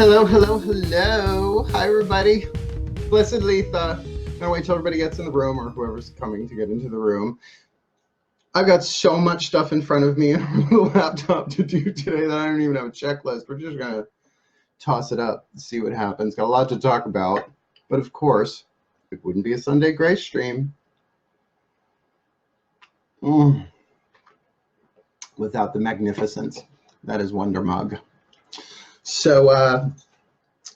Hello, hello, hello. Hi, everybody. Blessed Litha. Now wait till everybody gets in the room, or whoever's coming to get into the room. I've got so much stuff in front of me on the laptop to do today that I don't even have a checklist. We're just going to toss it up and see what happens. Got a lot to talk about. But of course, it wouldn't be a Sunday Grace stream without the magnificence that is Wonder Mug. So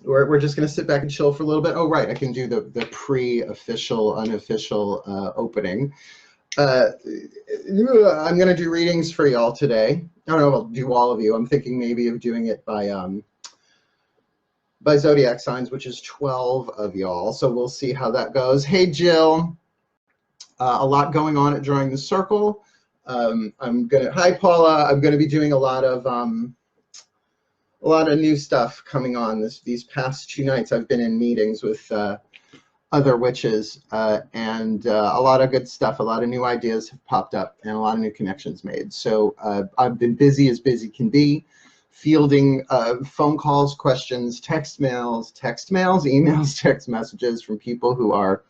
we're just going to sit back and chill for a little bit. Oh, right, I can do the pre-official, unofficial opening. I'm going to do readings for y'all today. I don't know if I'll do all of you. I'm thinking maybe of doing it by Zodiac Signs, which is 12 of y'all. So we'll see how that goes. Hey, Jill. A lot going on at DrawingTheCircle. Hi, Paula. I'm going to be doing a lot of new stuff coming on these past 2 nights. I've been in meetings with other witches and a lot of good stuff. A lot of new ideas have popped up and a lot of new connections made. So I've been busy as busy can be, fielding phone calls, questions, text mails, emails, text messages from people who are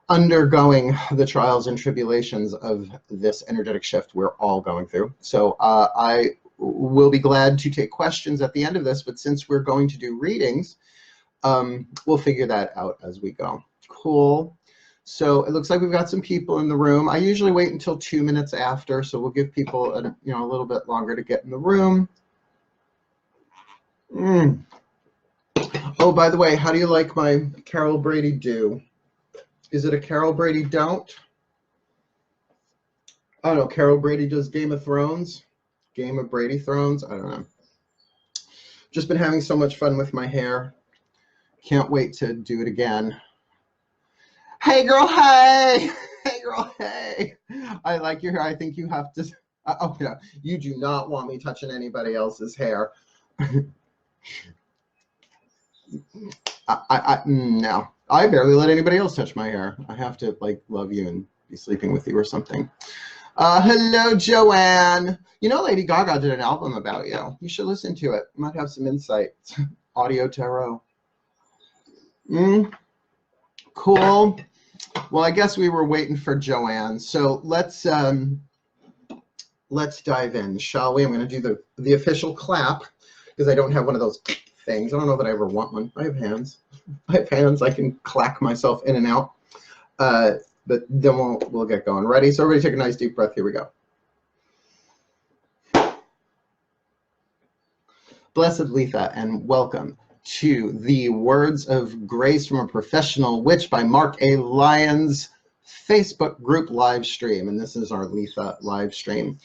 undergoing the trials and tribulations of this energetic shift we're all going through. So I will be glad to take questions at the end of this, but since we're going to do readings, we'll figure that out as we go. Cool. So it looks like we've got some people in the room. I usually wait until 2 minutes after, so we'll give people a little bit longer to get in the room. Oh, by the way, how do you like my Carol Brady do? Is it a Carol Brady don't? I don't know. Carol Brady does Game of Thrones. Game of Brady Thrones. I don't know. Just been having so much fun with my hair. Can't wait to do it again. Hey, girl. Hey. Hey, girl. Hey. I like your hair. I think you have to. Oh, yeah. You do not want me touching anybody else's hair. No. I barely let anybody else touch my hair. I have to like love you and be sleeping with you or something. Hello, Joanne. You know, Lady Gaga did an album about you. You should listen to it. You might have some insight. Audio tarot. Cool. Well, I guess we were waiting for Joanne. So let's dive in, shall we? I'm going to do the official clap because I don't have one of those things. I don't know that I ever want one. I have hands. I can clack myself in and out. But then we'll get going. Ready? So everybody take a nice deep breath. Here we go. Blessed Litha, and welcome to the Words of Grace from a Professional Witch by Mark A. Lyons Facebook group live stream. And this is our Litha live stream.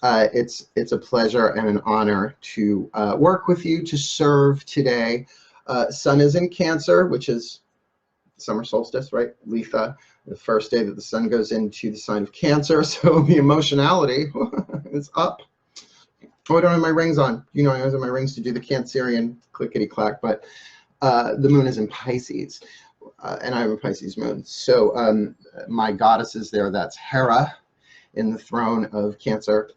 It's a pleasure and an honor to work with you, to serve today. Sun is in Cancer, which is summer solstice, right? Litha, the first day that the sun goes into the sign of Cancer. So the emotionality is up. Oh, I don't have my rings on. You know, I always have my rings to do the Cancerian clickety-clack, but the moon is in Pisces, and I have a Pisces moon. So my goddess is there. That's Hera in the throne of Cancer,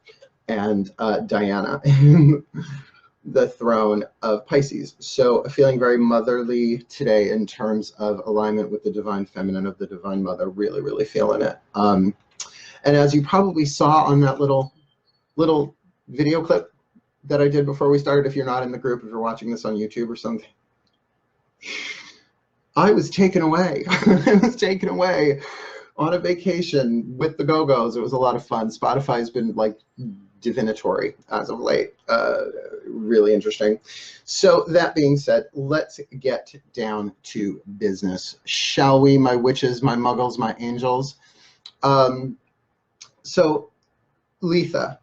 and Diana in the throne of Pisces. So feeling very motherly today in terms of alignment with the divine feminine of the divine mother. Really, really feeling it. And as you probably saw on that little video clip that I did before we started, if you're not in the group, if you're watching this on YouTube or something, I was taken away. I was taken away on a vacation with the Go-Go's. It was a lot of fun. Spotify's been like divinatory as of late. Really interesting. So that being said, let's get down to business, shall we? My witches, my muggles, my angels. So Litha,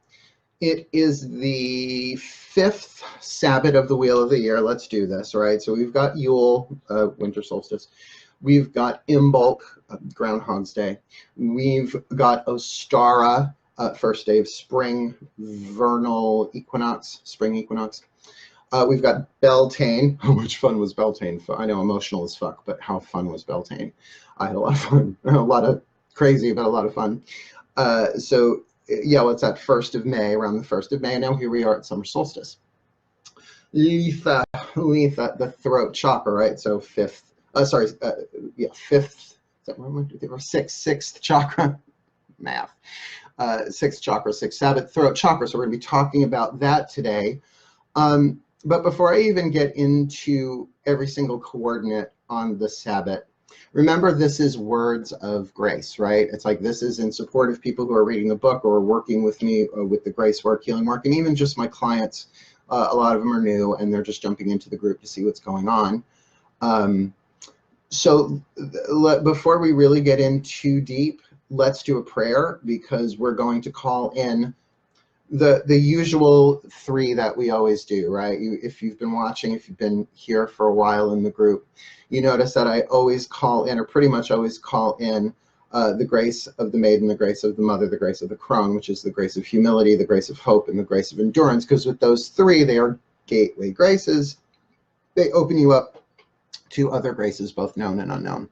it is the 5th Sabbat of the Wheel of the Year. Let's do this, right? So we've got Yule, winter solstice. We've got Imbolc, Groundhog's Day. We've got Ostara, first day of spring, vernal equinox, spring equinox. We've got Beltane. How much fun was Beltane? I know, emotional as fuck, but how fun was Beltane? I had a lot of fun. A lot of crazy, but a lot of fun. So yeah, what's that, 1st of May, around the 1st of May, and now here we are at summer solstice. Litha, the throat chakra, right? So fifth, fifth, is that one, two, three, four, sixth chakra, math. Sixth chakra, sixth Sabbat, throat chakra. So we're going to be talking about that today. But before I even get into every single coordinate on the Sabbat, remember this is words of grace, right? It's like this is in support of people who are reading the book or working with me with the grace work, healing work, and even just my clients. A lot of them are new and they're just jumping into the group to see what's going on. So before we really get in too deep, let's do a prayer, because we're going to call in the usual three that we always do, right? If you've been watching, if you've been here for a while in the group, you notice that I always call in, or pretty much always call in, the grace of the maiden, the grace of the mother, the grace of the crone, which is the grace of humility, the grace of hope, and the grace of endurance, because with those three, they are gateway graces. They open you up to other graces, both known and unknown.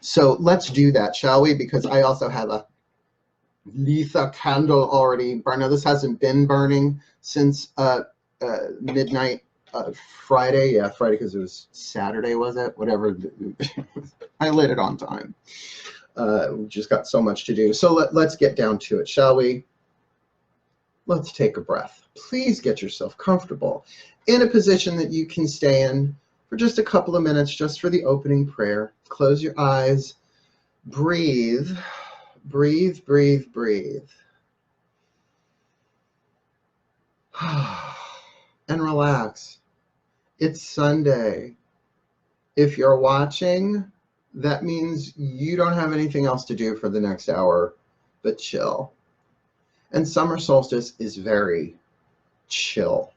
So let's do that, shall we? Because I also have a Litha candle already burned. Now, this hasn't been burning since midnight Friday. Yeah, Friday, because it was Saturday, was it? Whatever. I lit it on time. We just got so much to do. So let's get down to it, shall we? Let's take a breath. Please get yourself comfortable in a position that you can stay in for just a couple of minutes, just for the opening prayer. Close your eyes. Breathe. Breathe, breathe, breathe. And relax. It's Sunday. If you're watching, that means you don't have anything else to do for the next hour but chill. And summer solstice is very chill.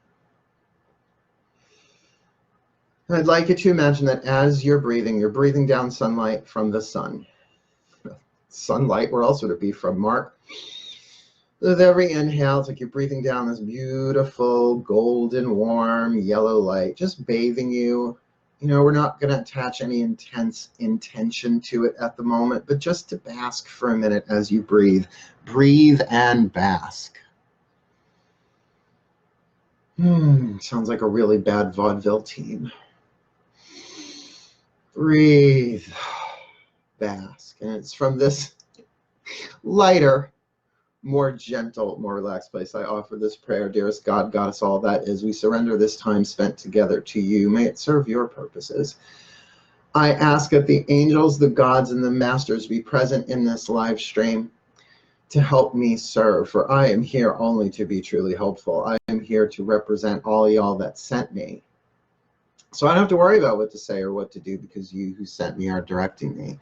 And I'd like you to imagine that as you're breathing down sunlight from the sun. Sunlight, where else would it be from, Mark? With every inhale, it's like you're breathing down this beautiful, golden, warm, yellow light, just bathing you. You know, we're not going to attach any intense intention to it at the moment, but just to bask for a minute as you breathe. Breathe and bask. Sounds like a really bad vaudeville team. Breathe, bask. And it's from this lighter, more gentle, more relaxed place I offer this prayer. Dearest God, Goddess, all that is, we surrender this time spent together to you. May it serve your purposes. I ask that the angels, the gods, and the masters be present in this live stream to help me serve, for I am here only to be truly helpful. I am here to represent all y'all that sent me. So I don't have to worry about what to say or what to do, because you who sent me are directing me.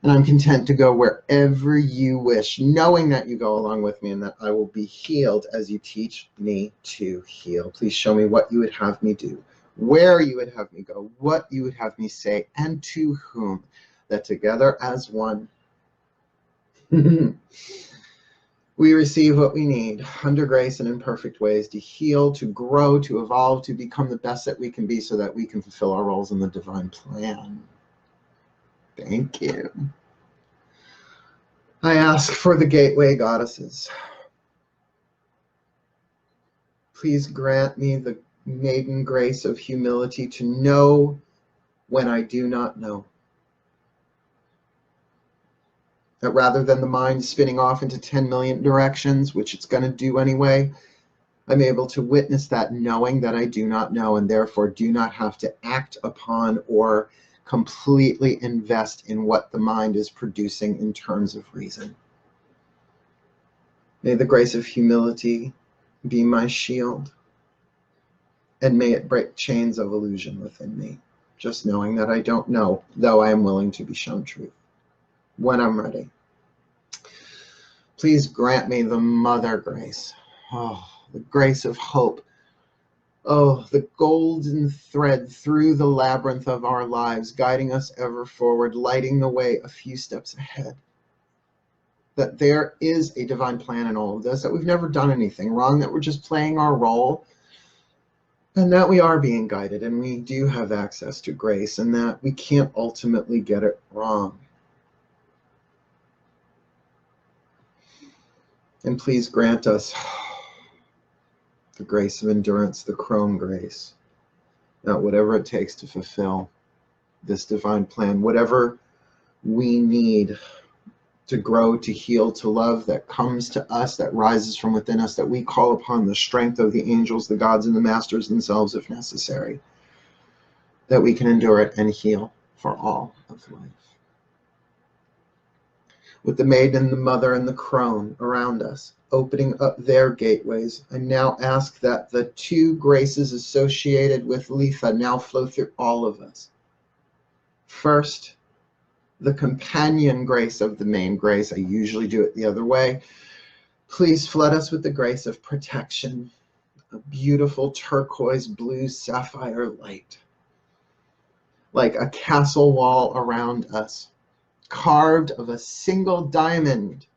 And I'm content to go wherever you wish, knowing that you go along with me and that I will be healed as you teach me to heal. Please show me what you would have me do, where you would have me go, what you would have me say, and to whom, that together as one, we receive what we need under grace and in perfect ways to heal, to grow, to evolve, to become the best that we can be, so that we can fulfill our roles in the divine plan. Thank you. I ask for the gateway goddesses. Please grant me the maiden grace of humility to know when I do not know. That rather than the mind spinning off into 10 million directions, which it's going to do anyway, I'm able to witness that, knowing that I do not know, and therefore do not have to act upon or completely invest in what the mind is producing in terms of reason. May the grace of humility be my shield, and may it break chains of illusion within me, just knowing that I don't know, though I am willing to be shown truth when I'm ready. Please grant me the mother grace, the grace of hope, the golden thread through the labyrinth of our lives, guiding us ever forward, lighting the way a few steps ahead. That there is a divine plan in all of this, that we've never done anything wrong, that we're just playing our role, and that we are being guided, and we do have access to grace, and that we can't ultimately get it wrong. And please grant us the grace of endurance, the crone grace. Now, whatever it takes to fulfill this divine plan, whatever we need to grow, to heal, to love, that comes to us, that rises from within us, that we call upon the strength of the angels, the gods, and the masters themselves, if necessary, that we can endure it and heal for all of life. With the maiden, the mother, and the crone around us, opening up their gateways, I now ask that the two graces associated with Litha now flow through all of us. First, the companion grace of the main grace. I usually do it the other way. Please flood us with the grace of protection, a beautiful turquoise blue sapphire light, like a castle wall around us, carved of a single diamond,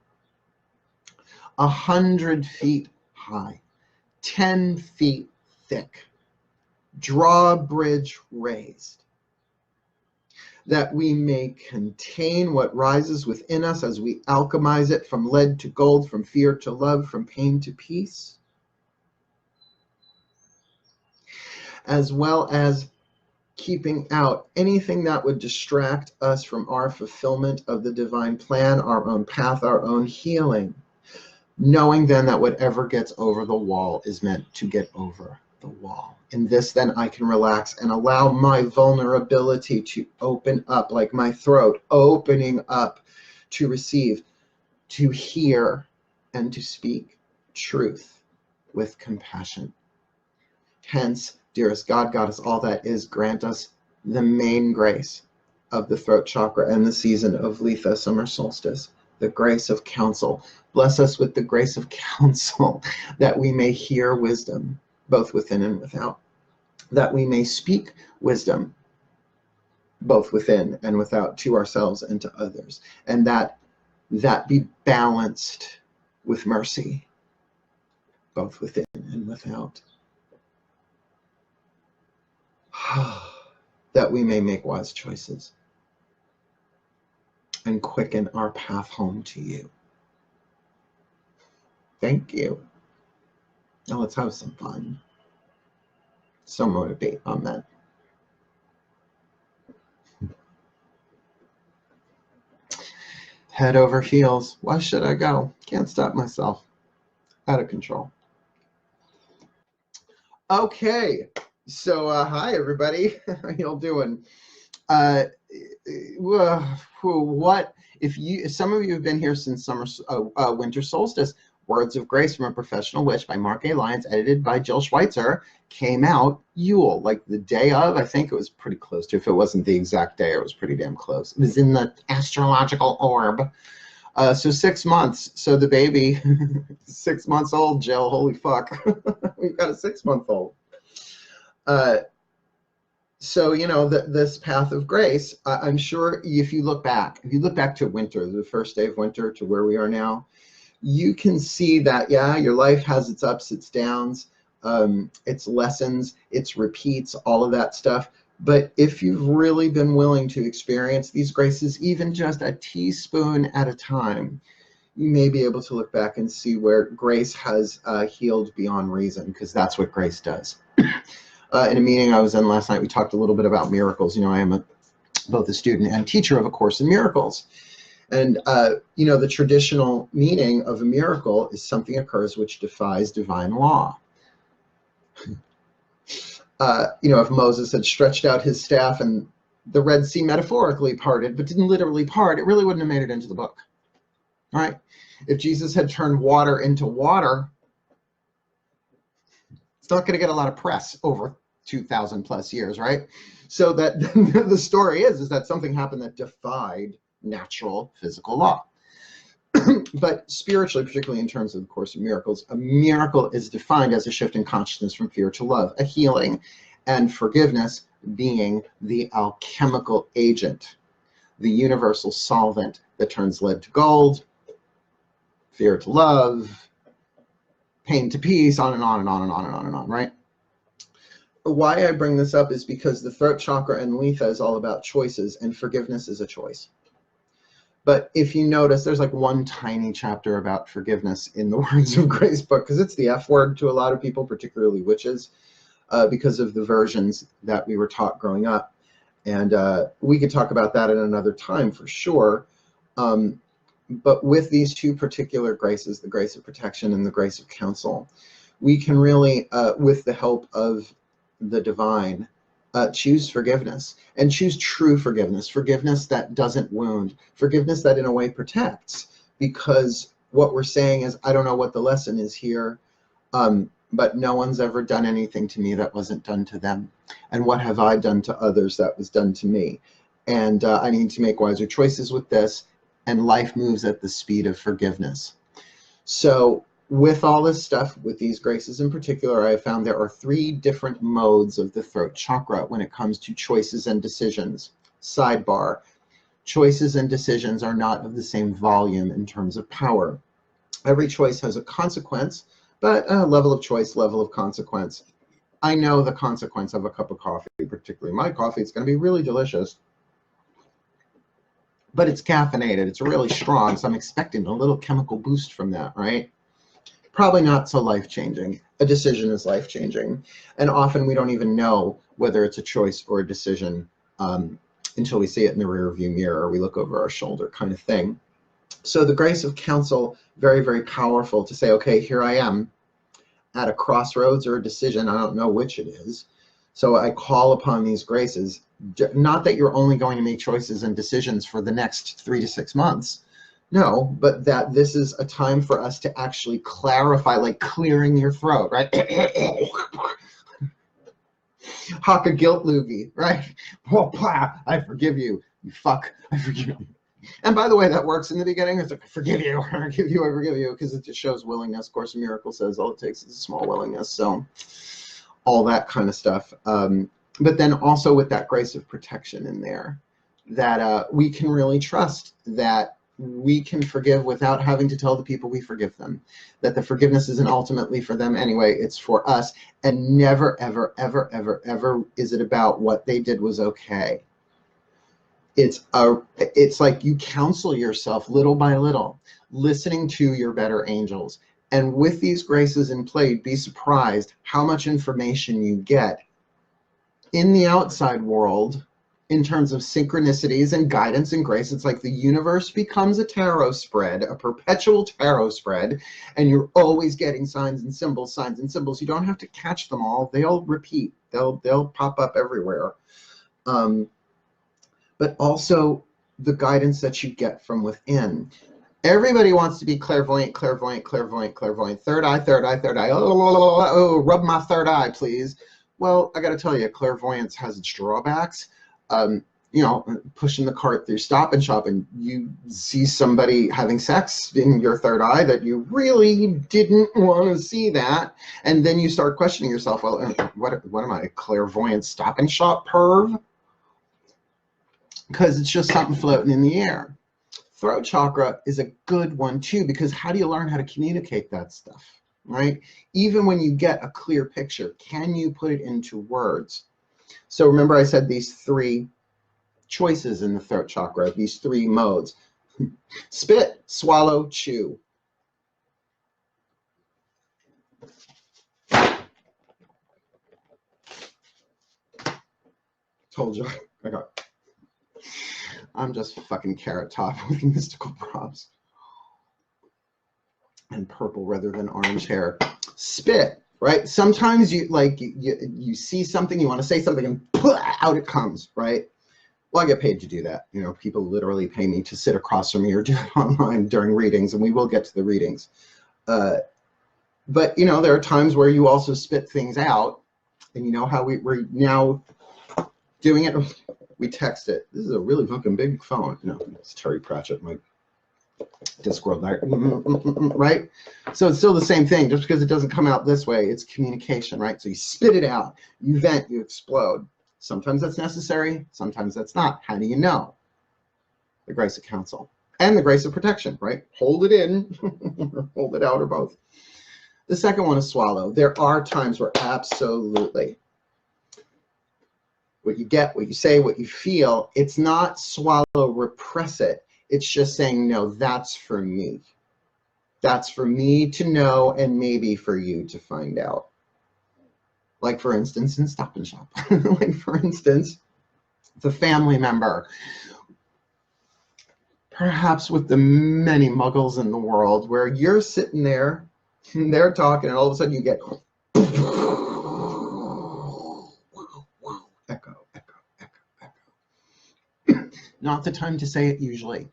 100 feet high, 10 feet thick, drawbridge raised, that we may contain what rises within us as we alchemize it from lead to gold, from fear to love, from pain to peace, as well as keeping out anything that would distract us from our fulfillment of the divine plan, our own path, our own healing, knowing then that whatever gets over the wall is meant to get over the wall. In this, then, I can relax and allow my vulnerability to open up, like my throat opening up to receive, to hear, and to speak truth with compassion. Hence, dearest God, Goddess, all that is, grant us the main grace of the throat chakra and the season of Litha, summer solstice, the grace of counsel. Bless us with the grace of counsel, that we may hear wisdom, both within and without, that we may speak wisdom, both within and without, to ourselves and to others, and that be balanced with mercy, both within and without. That we may make wise choices and quicken our path home to you. Thank you. Now let's have some fun. So motivate. Amen. Head over heels. Why should I go? Can't stop myself. Out of control. Okay. So, hi everybody. How y'all doing? What if some of you have been here since winter solstice? Words of Grace from a Professional Witch by Mark A. Lyons, edited by Jill Schweitzer, came out Yule, like the day of. I think it was pretty close to. If it wasn't the exact day, it was pretty damn close. It was in the astrological orb. So 6 months. So the baby, 6 months old, Jill. Holy fuck. We've got a 6-month-old. So, you know, this path of grace, I'm sure if you look back to winter, the first day of winter to where we are now, you can see that, yeah, your life has its ups, its downs, its lessons, its repeats, all of that stuff. But if you've really been willing to experience these graces, even just a teaspoon at a time, you may be able to look back and see where grace has healed beyond reason, because that's what grace does. In a meeting I was in last night, we talked a little bit about miracles. You know, I am both a student and teacher of A Course in Miracles. And, you know, the traditional meaning of a miracle is something occurs which defies divine law. You know, if Moses had stretched out his staff and the Red Sea metaphorically parted, but didn't literally part, it really wouldn't have made it into the book. All right? If Jesus had turned water into water, it's not going to get a lot of press over 2,000 plus years, right? So that the story is that something happened that defied natural physical law. But spiritually, particularly in terms of the Course in Miracles, a miracle is defined as a shift in consciousness from fear to love, a healing, and forgiveness being the alchemical agent, the universal solvent that turns lead to gold, fear to love, pain to peace, on and on and on and on and on and on, right? Why I bring this up is because the throat chakra and Litha is all about choices, and forgiveness is a choice. But if you notice, there's like one tiny chapter about forgiveness in the Words of Grace book, because it's the F word to a lot of people, particularly witches, because of the versions that we were taught growing up. And we could talk about that at another time for sure. But with these two particular graces, the grace of protection and the grace of counsel, we can really, with the help of the divine, choose forgiveness, and choose true forgiveness, forgiveness that doesn't wound, forgiveness that in a way protects, because what we're saying is, I don't know what the lesson is here, but no one's ever done anything to me that wasn't done to them. And what have I done to others that was done to me? And I need to make wiser choices with this, and life moves at the speed of forgiveness. So with all this stuff, with these graces in particular, I have found there are 3 different modes of the throat chakra when it comes to choices and decisions. Sidebar, choices and decisions are not of the same volume in terms of power. Every choice has a consequence, but level of choice, level of consequence. I know the consequence of a cup of coffee, particularly my coffee. It's going to be really delicious, but it's caffeinated. It's really strong, so I'm expecting a little chemical boost from that, right? Probably not so life-changing. A decision is life-changing, and often we don't even know whether it's a choice or a decision until we see it in the rear-view mirror, or we look over our shoulder, kind of thing. So the grace of counsel, very, very powerful to say, okay, here I am at a crossroads or a decision. I don't know which it is. So I call upon these graces, not that you're only going to make choices and decisions for the next 3 to 6 months. No, but that this is a time for us to actually clarify, like clearing your throat, right? Haka guilt loogie, right? I forgive you, you fuck, I forgive you. And by the way, that works in the beginning. It's like, I forgive you, I forgive you, I forgive you, because it just shows willingness. Course in Miracles says all it takes is a small willingness. So all that kind of stuff. But then also with that grace of protection in there, that we can really trust that we can forgive without having to tell the people we forgive them, that the forgiveness isn't ultimately for them anyway, it's for us. And never, ever, ever, ever, ever is it about what they did was okay. It's like you counsel yourself little by little, listening to your better angels. And with these graces in play, be surprised how much information you get in the outside world in terms of synchronicities and guidance and grace. It's like the universe becomes a tarot spread, a perpetual tarot spread, and you're always getting signs and symbols, signs and symbols. You don't have to catch them all. They'll repeat. They'll pop up everywhere. But also the guidance that you get from within. Everybody wants to be clairvoyant, clairvoyant, clairvoyant, clairvoyant. Third eye, third eye, third eye. Oh, rub my third eye, please. Well, I got to tell you, clairvoyance has its drawbacks. You know, pushing the cart through Stop and Shop, and you see somebody having sex in your third eye that you really didn't want to see that, and then you start questioning yourself. Well, what am I, a clairvoyant Stop and Shop perv? Because it's just something floating in the air. Throat chakra is a good one too, because how do you learn how to communicate that stuff, right? Even when you get a clear picture, can you put it into words? So remember I said these 3 choices in the throat chakra, these 3 modes. Spit, swallow, chew. Told you. I'm just fucking Carrot Top with mystical props. And purple rather than orange hair. Spit, right? Sometimes you see something, you want to say something, and out it comes, right? Well, I get paid to do that. You know, people literally pay me to sit across from me or do it online during readings, and we will get to the readings. But, you know, there are times where you also spit things out, and you know how we're now doing it? We text it. This is a really fucking big phone. No, it's Terry Pratchett, my Discworld, right? So it's still the same thing. Just because it doesn't come out this way, it's communication, right? So you spit it out, you vent, you explode. Sometimes that's necessary, sometimes that's not. How do you know? The grace of counsel and the grace of protection, right? Hold it in, or hold it out, or both. The second one is swallow. There are times where absolutely what you get, what you say, what you feel, it's not swallow, repress it. It's just saying, no, that's for me. That's for me to know and maybe for you to find out. Like, for instance, in Stop and Shop. Like, for instance, the family member, perhaps with the many muggles in the world, where you're sitting there, and they're talking, and all of a sudden you get echo, echo, echo, echo. Not the time to say it usually,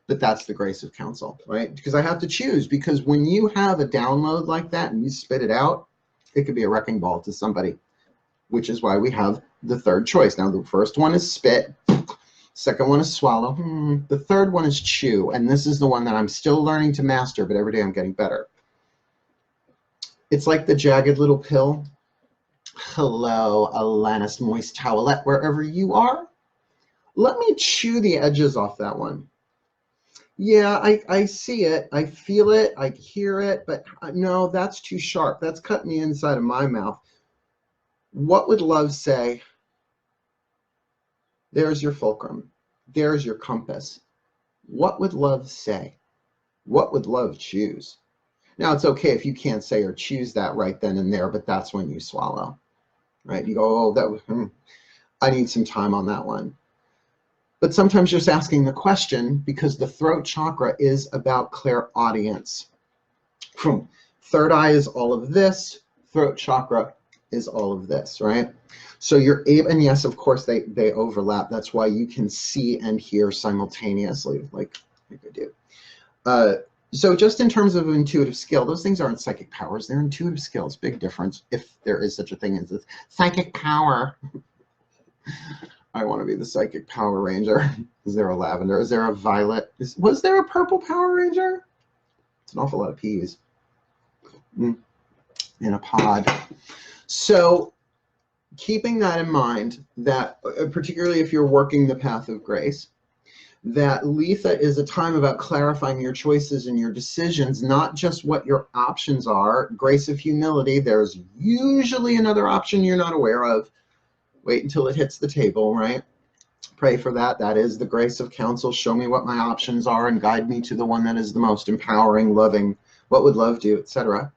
but that's the grace of counsel, right? Because I have to choose, because when you have a download like that and you spit it out, it could be a wrecking ball to somebody, which is why we have the third choice. Now, the first one is spit. Second one is swallow. The third one is chew. And this is the one that I'm still learning to master, but every day I'm getting better. It's like the jagged little pill. Hello, Alanis Moist Towelette, wherever you are. Let me chew the edges off that one. Yeah, I see it. I feel it. I hear it. But no, that's too sharp. That's cutting the inside of my mouth. What would love say? There's your fulcrum. There's your compass. What would love say? What would love choose? Now, it's okay if you can't say or choose that right then and there, but that's when you swallow, right? You go, oh, I need some time on that one. But sometimes just asking the question, because the throat chakra is about clairaudience. Third eye is all of this. Throat chakra is all of this, right? So you're able, and yes, of course, they overlap. That's why you can see and hear simultaneously, like I do. So just in terms of intuitive skill, those things aren't psychic powers. They're intuitive skills. Big difference, if there is such a thing as this psychic power. I want to be the psychic Power Ranger. Is there a lavender? Is there a violet? Was there a purple Power Ranger? It's an awful lot of peas in a pod. So keeping that in mind, that particularly if you're working the path of grace, that Litha is a time about clarifying your choices and your decisions, not just what your options are. Grace of humility, there's usually another option you're not aware of. Wait until it hits the table, right? Pray for that. That is the grace of counsel. Show me what my options are and guide me to the one that is the most empowering, loving, what would love do, etc.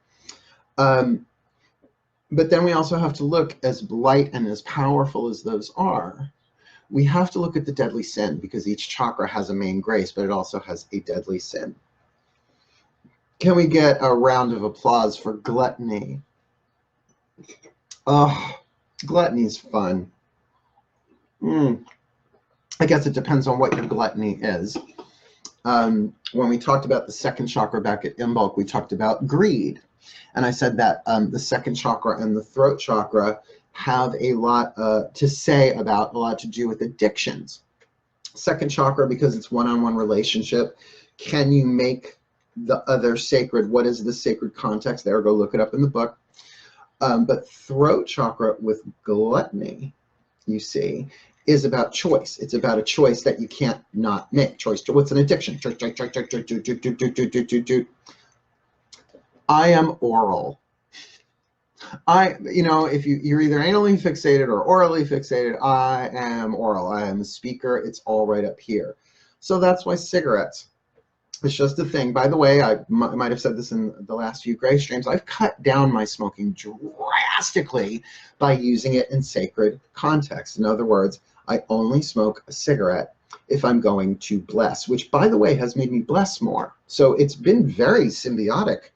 But then we also have to look, as light and as powerful as those are, we have to look at the deadly sin, because each chakra has a main grace, but it also has a deadly sin. Can we get a round of applause for gluttony? Oh, gluttony is fun. I guess it depends on what your gluttony is. When we talked about the second chakra back at Imbolc, we talked about greed. And I said that the second chakra and the throat chakra have a lot to say about, a lot to do with addictions. Second chakra, because it's one-on-one relationship. Can you make the other sacred? What is the sacred context? There, go look it up in the book. But throat chakra with gluttony, you see, is about choice. It's about a choice that you can't not make. Choice. What's an addiction? I am oral. If you're either anally fixated or orally fixated, I am oral. I am a speaker. It's all right up here. So that's why cigarettes. It's just a thing. By the way, I might have said this in the last few Gray streams. I've cut down my smoking drastically by using it in sacred context. In other words, I only smoke a cigarette if I'm going to bless, which, by the way, has made me bless more. So it's been very symbiotic,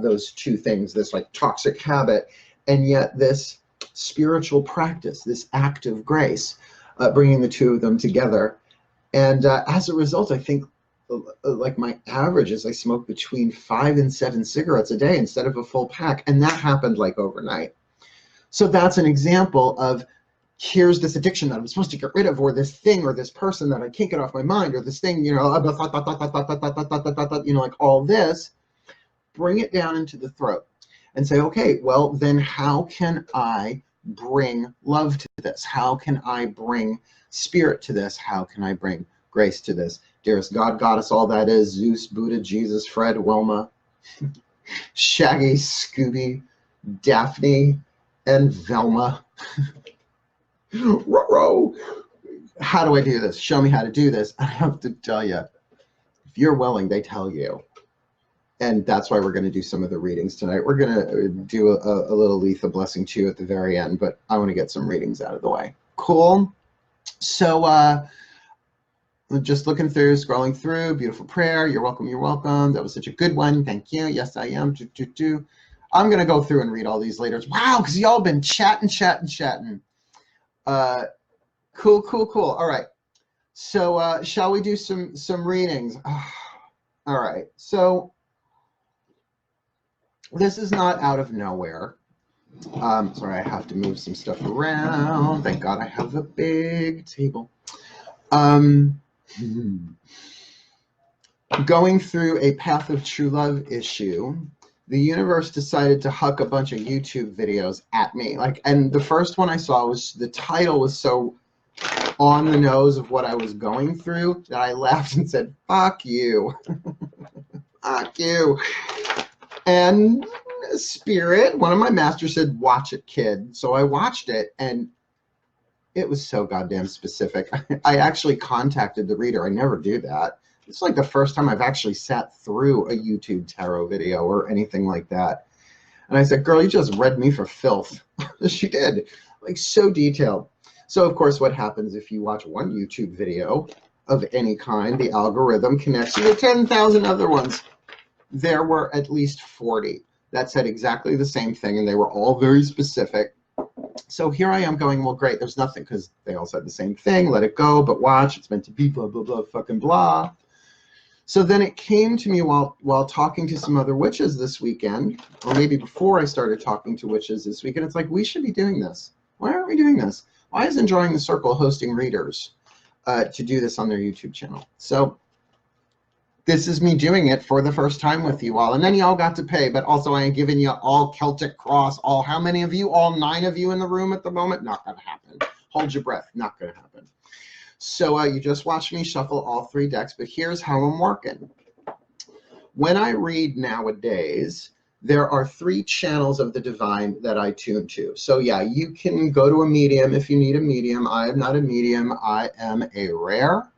those two things, this like toxic habit, and yet this spiritual practice, this act of grace, bringing the two of them together. And as a result, I think, like my average is I smoke between 5 and 7 cigarettes a day instead of a full pack. And that happened like overnight. So that's an example of, here's this addiction that I'm supposed to get rid of, or this thing, or this person that I can't get off my mind, or this thing, like all this. Bring it down into the throat and say, okay, well, then how can I bring love to this? How can I bring spirit to this? How can I bring grace to this? Dearest God, Goddess, all that is, Zeus, Buddha, Jesus, Fred, Wilma, Shaggy, Scooby, Daphne, and Velma. Ruh-roh. How do I do this? Show me how to do this. I have to tell you, If you're willing, they tell you. And that's why we're going to do some of the readings tonight. We're going to do a little Litha blessing too at the very end, but I want to get some readings out of the way. Cool. So just looking through, scrolling through, beautiful prayer. You're welcome, you're welcome. That was such a good one. Thank you. Yes, I am. I'm going to go through and read all these later. Wow, because y'all been chatting. Cool. All right. So shall we do some readings? All right. So this is not out of nowhere. Sorry, I have to move some stuff around. Thank God I have a big table. Going through a Path of True Love issue, the universe decided to huck a bunch of YouTube videos at me. And the first one I saw was, the title was so on the nose of what I was going through that I laughed and said, fuck you. Fuck you. And Spirit, one of my masters, said, watch it, kid. So I watched it, and it was so goddamn specific. I actually contacted the reader. I never do that. It's like the first time I've actually sat through a YouTube tarot video or anything like that. And I said, girl, you just read me for filth. She did. Like, so detailed. So, of course, what happens if you watch one YouTube video of any kind, the algorithm connects you to 10,000 other ones. There were at least 40 that said exactly the same thing, and they were all very specific. So here I am going, well, great, there's nothing, because they all said the same thing, let it go, but watch, it's meant to be blah, blah, blah, fucking blah. So then it came to me while talking to some other witches this weekend, or maybe before I started talking to witches this weekend, it's like, we should be doing this. Why aren't we doing this? Why isn't Drawing the Circle hosting readers to do this on their YouTube channel? So this is me doing it for the first time with you all. And then y'all got to pay, but also I ain't giving you all Celtic Cross, all how many of you? All 9 of you in the room at the moment? Not gonna happen. Hold your breath, not gonna happen. So you just watched me shuffle all 3 decks, but here's how I'm working. When I read nowadays, there are 3 channels of the divine that I tune to. So yeah, you can go to a medium if you need a medium. I am not a medium, I am a rare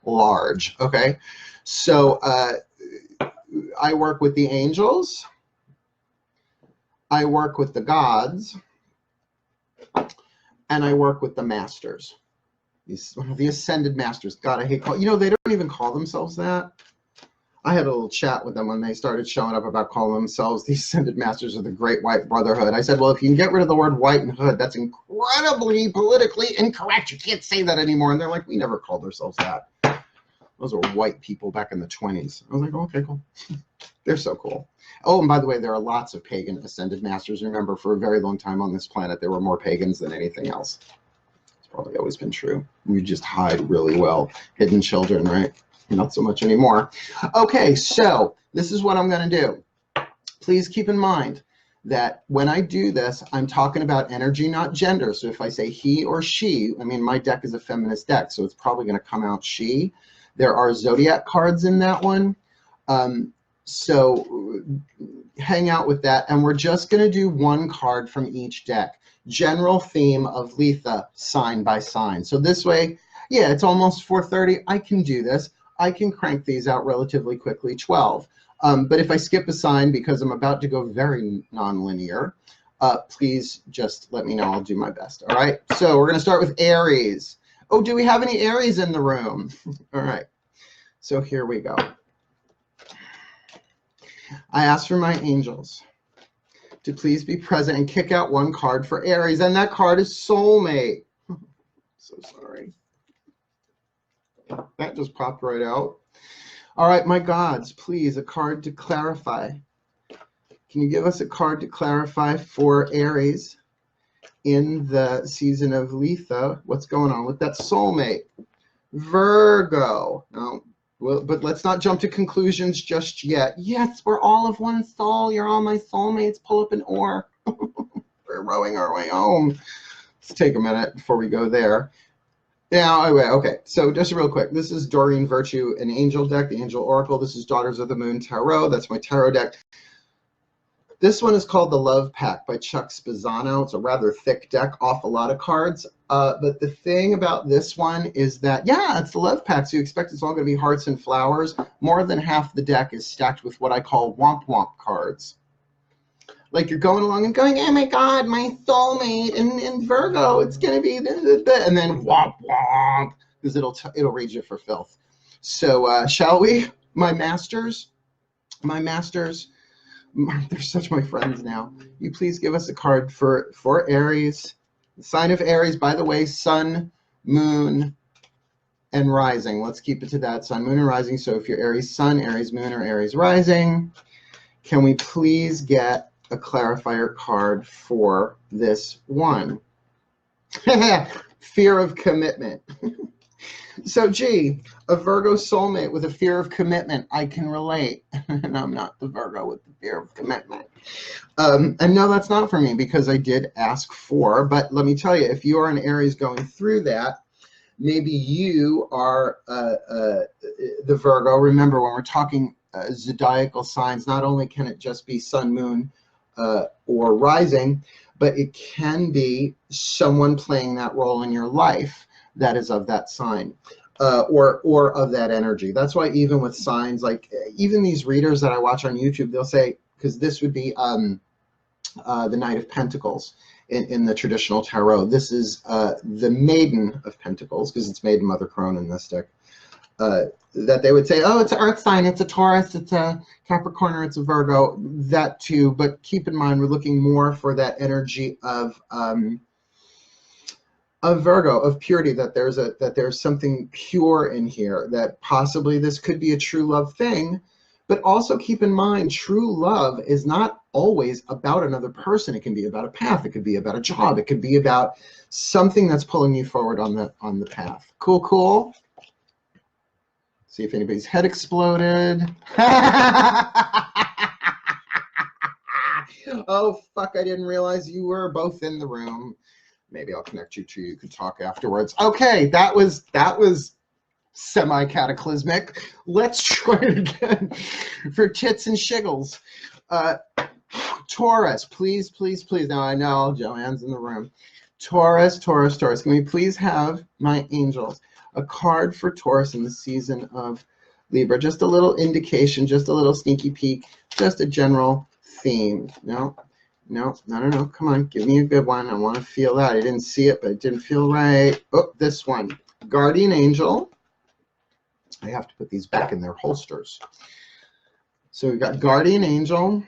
large, okay? So I work with the angels, I work with the gods, and I work with the masters. The ascended masters. God, I hate they don't even call themselves that. I had a little chat with them when they started showing up about calling themselves the ascended masters of the Great White Brotherhood. I said, well, if you can get rid of the word white and hood, that's incredibly politically incorrect. You can't say that anymore. And they're like, we never called ourselves that. Those were white people back in the 20s. I was like, oh, okay, cool. They're so cool. Oh, and by the way, there are lots of pagan ascended masters. Remember, for a very long time on this planet, there were more pagans than anything else. It's probably always been true. We just hide really well. Hidden children, right? Not so much anymore. Okay, so this is what I'm going to do. Please keep in mind that when I do this, I'm talking about energy, not gender. So if I say he or she, I mean, my deck is a feminist deck, so it's probably going to come out she. There are zodiac cards in that one. So hang out with that. And we're just going to do 1 card from each deck. General theme of Litha, sign by sign. So this way, yeah, it's almost 4:30. I can do this. I can crank these out relatively quickly, 12. But if I skip a sign because I'm about to go very non-linear, please just let me know. I'll do my best. All right. So we're going to start with Aries. Oh, do we have any Aries in the room? All right. So here we go. I asked for my angels to please be present and kick out 1 card for Aries. And that card is Soulmate. So sorry. That just popped right out. All right, my gods, please, a card to clarify. Can you give us a card to clarify for Aries in the season of Litha? What's going on with that soulmate? Virgo. No, well, but let's not jump to conclusions just yet. Yes, we're all of one soul. You're all my soulmates. Pull up an oar. We're rowing our way home. Let's take a minute before we go there. Now, okay, so just real quick. This is Doreen Virtue, an angel deck, the Angel Oracle. This is Daughters of the Moon Tarot. That's my tarot deck. This one is called The Love Pack by Chuck Spezzano. It's a rather thick deck off a lot of cards. But the thing about this one is that, yeah, it's the Love Pack, so you expect it's all going to be hearts and flowers. More than half the deck is stacked with what I call womp womp cards. Like you're going along and going, oh my God, my soulmate in Virgo, it's going to be this, and then womp womp, because it'll read you for filth. So shall we? My masters, they're such my friends now. You please give us a card for Aries. The sign of Aries, by the way, sun, moon, and rising. Let's keep it to that, sun, moon, and rising. So if you're Aries sun, Aries moon, or Aries rising, can we please get a clarifier card for this one? Fear of commitment. So, gee, a Virgo soulmate with a fear of commitment, I can relate. And I'm not the Virgo with the fear of commitment. And no, that's not for me because I did ask for, but let me tell you, if you are an Aries going through that, maybe you are the Virgo. Remember, when we're talking zodiacal signs, not only can it just be sun, moon, or rising, but it can be someone playing that role in your life that is of that sign, or of that energy. That's why even with signs, like even these readers that I watch on YouTube, they'll say, because this would be the Knight of Pentacles in the traditional tarot. This is the Maiden of Pentacles, because it's Maiden Mother Crone in this deck. That they would say, oh, it's an earth sign, it's a Taurus, it's a Capricorn, or it's a Virgo. That too, but keep in mind, we're looking more for that energy of Virgo, of purity, that there's something pure in here, that possibly this could be a true love thing. But also keep in mind, true love is not always about another person. It can be about a path. It could be about a job. It could be about something that's pulling you forward on the path. Cool, cool. See if anybody's head exploded. Oh, fuck, I didn't realize you were both in the room. Maybe I'll connect you two. You can talk afterwards. Okay, that was semi-cataclysmic. Let's try it again for tits and shiggles. Taurus, please, please, please. Now I know Joanne's in the room. Taurus, Taurus, Taurus. Can we please have my angels a card for Taurus in the season of Libra? Just a little indication, just a little sneaky peek, just a general theme. No. No, come on, give me a good one. I want to feel that. I didn't see it, but it didn't feel right. Oh, this one. Guardian Angel. I have to put these back in their holsters. So we've got Guardian Angel.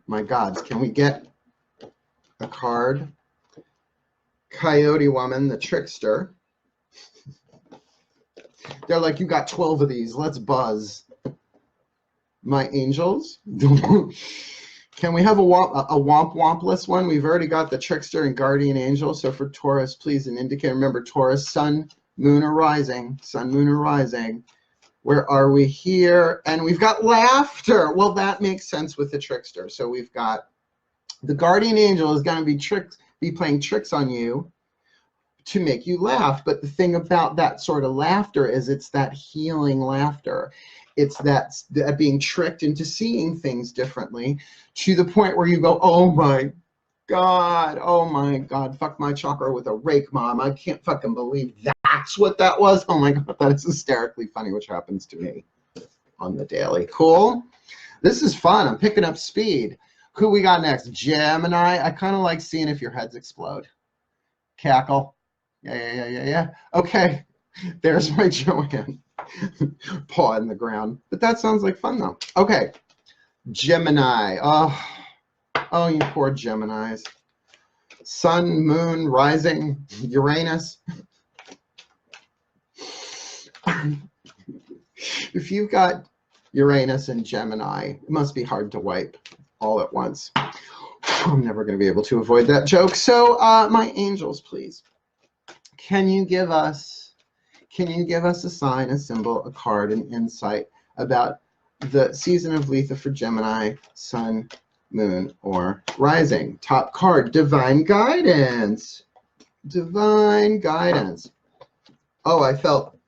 My gods, can we get a card? Coyote Woman, the Trickster. They're like, you got 12 of these. Let's buzz. My angels. Can we have a womp wompless one? We've already got the Trickster and Guardian Angel. So for Taurus, please, an indicator. Remember, Taurus, sun, moon, or rising. Sun, moon, or rising. Where are we here? And we've got laughter. Well, that makes sense with the Trickster. So we've got the Guardian Angel is going to be playing tricks on you to make you laugh. But the thing about that sort of laughter is it's that healing laughter. It's that being tricked into seeing things differently, to the point where you go, oh my God, fuck my chakra with a rake, mom. I can't fucking believe that's what that was. Oh my God, that is hysterically funny, which happens to me on the daily. Cool. This is fun. I'm picking up speed. Who we got next? Gemini. I kind of like seeing if your heads explode. Cackle. Yeah. Okay. There's my Joanne. Paw in the ground. But that sounds like fun, though. Okay. Gemini. Oh, you poor Geminis. Sun, moon, rising, Uranus. If you've got Uranus and Gemini, it must be hard to wipe all at once. I'm never going to be able to avoid that joke. So, my angels, please. Can you give us a sign, a symbol, a card, an insight about the season of Litha for Gemini, sun, moon, or rising? Top card, divine guidance. Divine guidance. Oh, I felt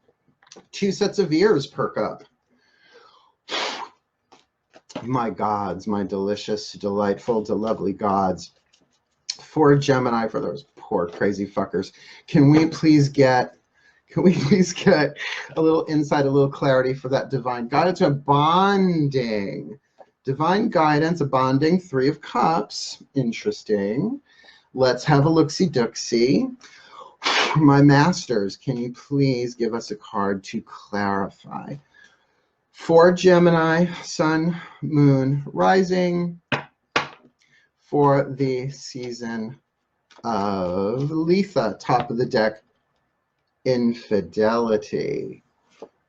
2 sets of ears perk up. My gods, my delicious, delightful, lovely gods. For Gemini, for those poor crazy fuckers, can we please get a little insight, a little clarity for that divine guidance, a bonding? Divine guidance, a bonding, 3 of Cups. Interesting. Let's have a look-see-dooksy. My masters, can you please give us a card to clarify? For Gemini, Sun, Moon, Rising, for the season of Litha, top of the deck, infidelity.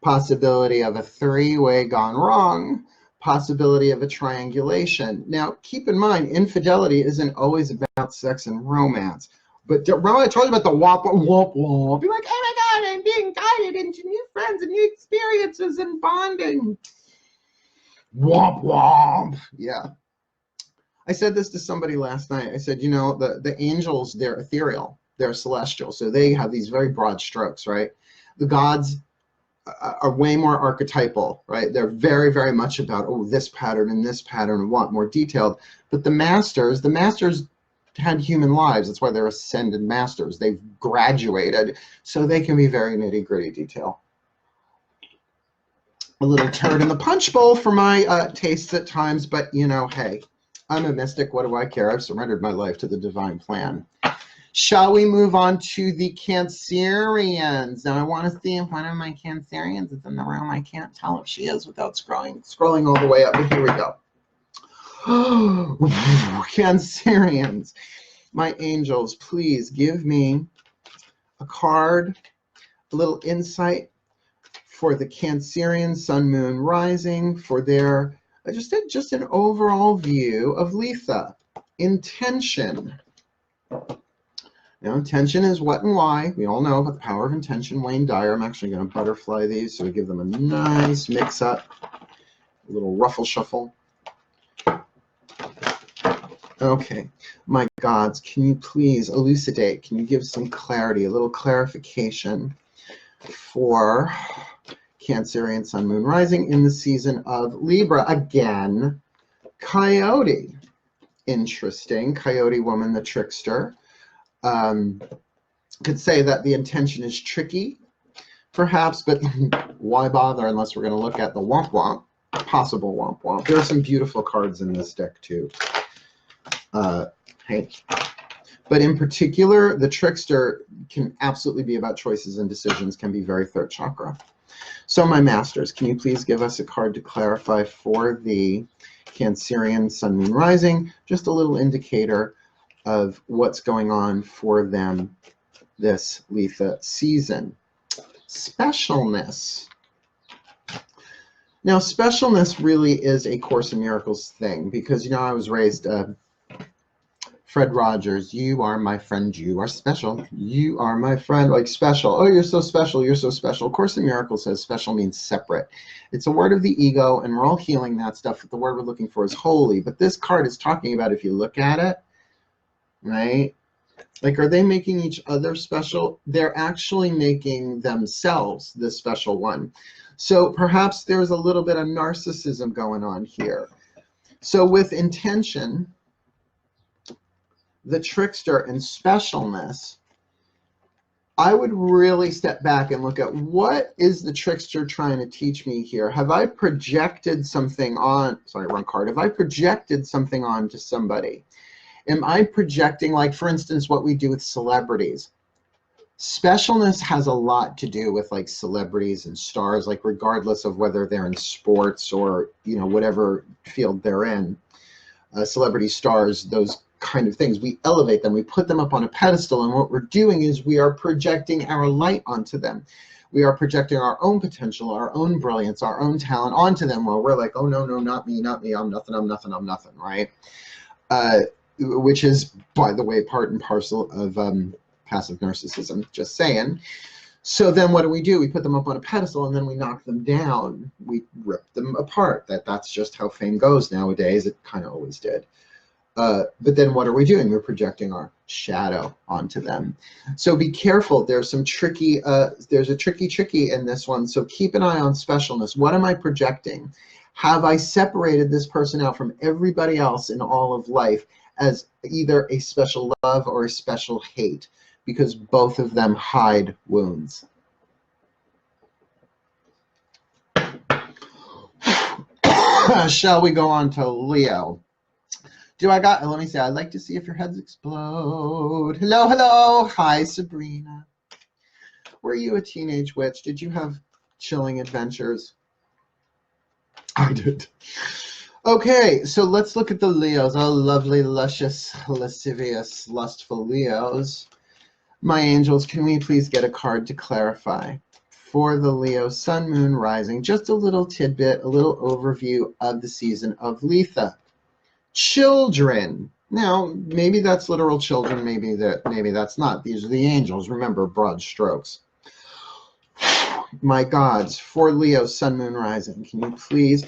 Possibility of a 3-way gone wrong. Possibility of a triangulation. Now, keep in mind, infidelity isn't always about sex and romance. But remember I told you about the womp womp womp. Be like, oh my God, I'm being guided into new friends and new experiences and bonding. Womp womp. Yeah. I said this to somebody last night. I said, you know, the angels, they're ethereal. They're celestial. So they have these very broad strokes, right? The gods are way more archetypal, right? They're very, very much about, oh, this pattern and this pattern and want more detailed. But the masters had human lives. That's why they're ascended masters. They've graduated, so they can be very nitty-gritty detail. A little turd in the punch bowl for my tastes at times, but you know, hey, I'm a mystic. What do I care? I've surrendered my life to the divine plan. Shall we move on to the Cancerians? Now, I want to see if one of my Cancerians is in the room. I can't tell if she is without scrolling all the way up, but here we go. Cancerians, my angels, please give me a card, a little insight for the Cancerian Sun, Moon, Rising, for their just an overall view of Litha. Intention. Now, intention is what and why. We all know about the power of intention. Wayne Dyer. I'm actually going to butterfly these so we give them a nice mix-up, a little ruffle shuffle. Okay, my gods, can you please elucidate? Can you give some clarity, a little clarification for Cancerian Sun, Moon, Rising in the season of Libra? Again, Coyote. Interesting. Coyote woman, the trickster. Could say that the intention is tricky, perhaps, but why bother unless we're going to look at the womp womp, possible womp womp. There are some beautiful cards in this deck, too. Hey. But in particular, the trickster can absolutely be about choices and decisions, can be very third chakra. So my masters, can you please give us a card to clarify for the Cancerian Sun, Moon, Rising? Just a little indicator of what's going on for them this Litha season. Specialness. Now, specialness really is a Course in Miracles thing because, you know, I was raised Fred Rogers, you are my friend, you are special, you are my friend, like special. Oh, you're so special, you're so special. Course in Miracles says special means separate. It's a word of the ego, and we're all healing that stuff, but the word we're looking for is holy. But this card is talking about, if you look at it, right? Like, are they making each other special? They're actually making themselves the special one. So perhaps there's a little bit of narcissism going on here. So with intention, the trickster, and specialness, I would really step back and look at what is the trickster trying to teach me here. Have I projected something on, sorry, wrong card. Have I projected something on to somebody? Am I projecting, like, for instance, what we do with celebrities? Specialness has a lot to do with, like, celebrities and stars, like, regardless of whether they're in sports or, you know, whatever field they're in. Celebrity stars, those kind of things. We elevate them, we put them up on a pedestal, and what we're doing is we are projecting our light onto them. We are projecting our own potential, our own brilliance, our own talent onto them, while we're like, oh no, no, not me, not me, I'm nothing, I'm nothing, I'm nothing, right? Which is, by the way, part and parcel of passive narcissism, just saying. So then what do? We put them up on a pedestal and then we knock them down. We rip them apart. That's just how fame goes nowadays. It kind of always did. But then what are we doing? We're projecting our shadow onto them. So be careful. There's some tricky, there's a tricky in this one. So keep an eye on specialness. What am I projecting? Have I separated this person out from everybody else in all of life as either a special love or a special hate? Because both of them hide wounds. Shall we go on to Leo? Let me see, I'd like to see if your heads explode. Hello, hello. Hi, Sabrina. Were you a teenage witch? Did you have chilling adventures? I did. Okay, so let's look at the Leos. Oh, lovely, luscious, lascivious, lustful Leos. My angels, can we please get a card to clarify? For the Leo, Sun, Moon, Rising, just a little tidbit, a little overview of the season of Litha. Children. Now, maybe that's literal children, maybe that's not. These are the angels. Remember, broad strokes. My gods, for Leo, Sun, Moon, Rising, can you please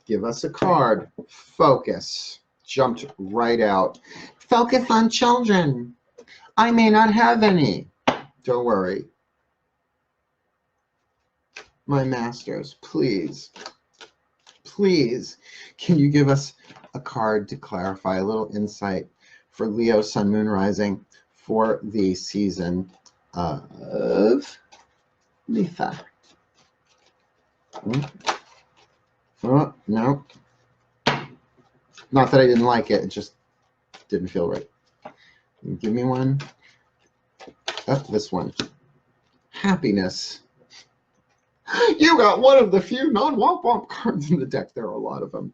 give us a card? Focus. Jumped right out. Focus on children. I may not have any. Don't worry. My masters, please, please, can you give us a card to clarify, a little insight for Leo, Sun, Moon, Rising for the season of Litha? Oh, no. Not that I didn't like it, it just didn't feel right. Give me one. Oh, this one. Happiness. You got one of the few non-womp-womp cards in the deck. There are a lot of them.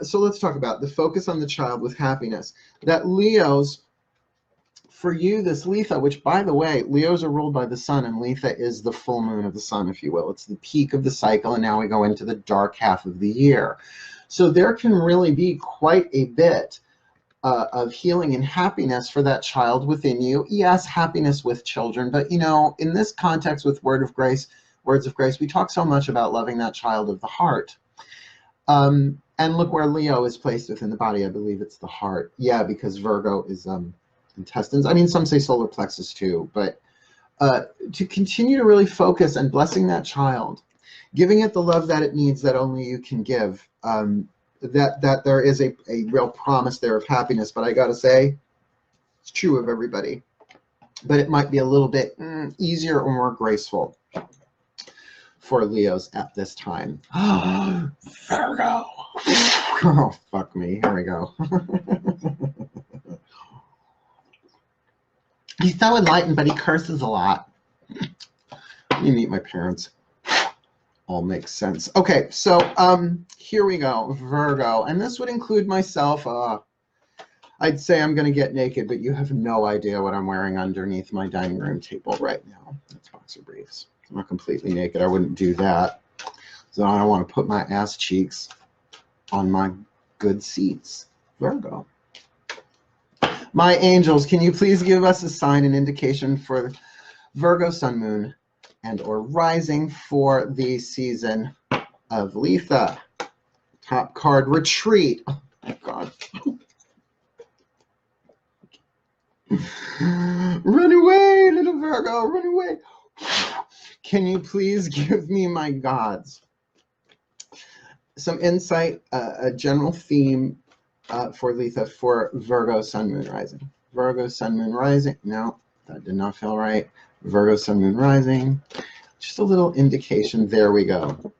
So let's talk about the focus on the child with happiness. That Leos, for you, this Litha, which, by the way, Leos are ruled by the sun, and Litha is the full moon of the sun, if you will. It's the peak of the cycle, and now we go into the dark half of the year. So there can really be quite a bit of healing and happiness for that child within you. Yes, happiness with children, but, you know, in this context with words of grace, we talk so much about loving that child of the heart. And look where Leo is placed within the body. I believe it's the heart. Yeah, because Virgo is intestines. I mean, some say solar plexus too, but to continue to really focus on blessing that child, giving it the love that it needs that only you can give, that there is a real promise there of happiness. But I got to say, it's true of everybody. But it might be a little bit easier or more graceful for Leos at this time. Virgo. Oh, fuck me. Here we go. He's so enlightened, but he curses a lot. You meet my parents. All makes sense. Okay, so here we go. Virgo. And this would include myself. I'd say I'm going to get naked, but you have no idea what I'm wearing underneath my dining room table right now. That's boxer briefs. I'm not completely naked. I wouldn't do that. So I don't want to put my ass cheeks on my good seats. Virgo. My angels, can you please give us a sign and indication for Virgo, Sun, Moon, and or Rising for the season of Litha? Top card, Retreat. Oh my God. Run away, little Virgo, run away. Can you please give me, my gods, some insight, a general theme for Litha for Virgo, Sun, Moon, Rising? Virgo, Sun, Moon, Rising. No, that did not feel right. Virgo, Sun, Moon, Rising. Just a little indication. There we go.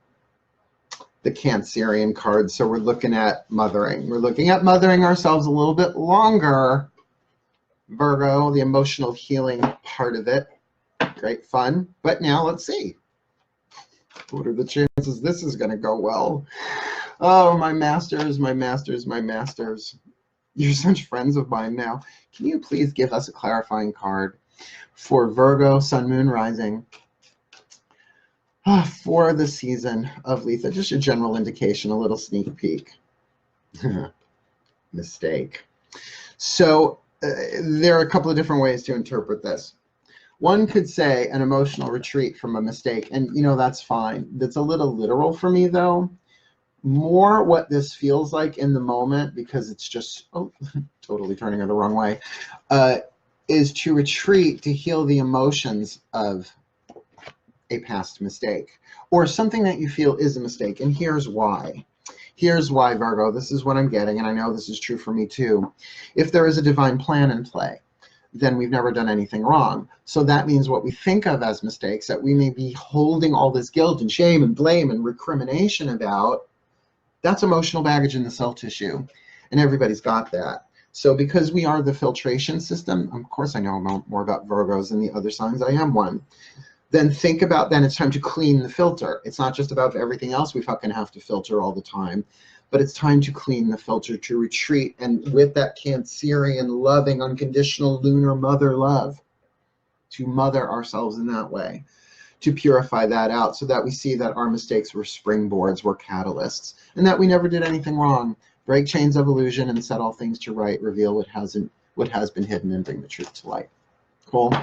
The Cancerian card. So we're looking at mothering. We're looking at mothering ourselves a little bit longer. Virgo, the emotional healing part of it. Great fun. But now let's see. What are the chances this is going to go well? Oh, my masters, my masters, my masters. You're such friends of mine now. Can you please give us a clarifying card for Virgo, Sun, Moon, Rising for the season of Litha? Just a general indication, a little sneak peek. Mistake. So there are a couple of different ways to interpret this. One could say an emotional retreat from a mistake, and you know, that's fine. That's a little literal for me though. More what this feels like in the moment, because it's just totally turning it the wrong way, is to retreat to heal the emotions of a past mistake or something that you feel is a mistake. And here's why. Here's why, Virgo. This is what I'm getting, and I know this is true for me too. If there is a divine plan in play, then we've never done anything wrong. So that means what we think of as mistakes that we may be holding all this guilt and shame and blame and recrimination about, that's emotional baggage in the cell tissue. And everybody's got that. So because we are the filtration system, of course I know more about Virgos than the other signs, I am one. Then think about, then it's time to clean the filter. It's not just about everything else we fucking have to filter all the time, but it's time to clean the filter, to retreat, and with that Cancerian, loving, unconditional lunar mother love, to mother ourselves in that way, to purify that out so that we see that our mistakes were springboards, were catalysts, and that we never did anything wrong. Break chains of illusion and set all things to right, reveal what has been hidden, and bring the truth to light. Cool.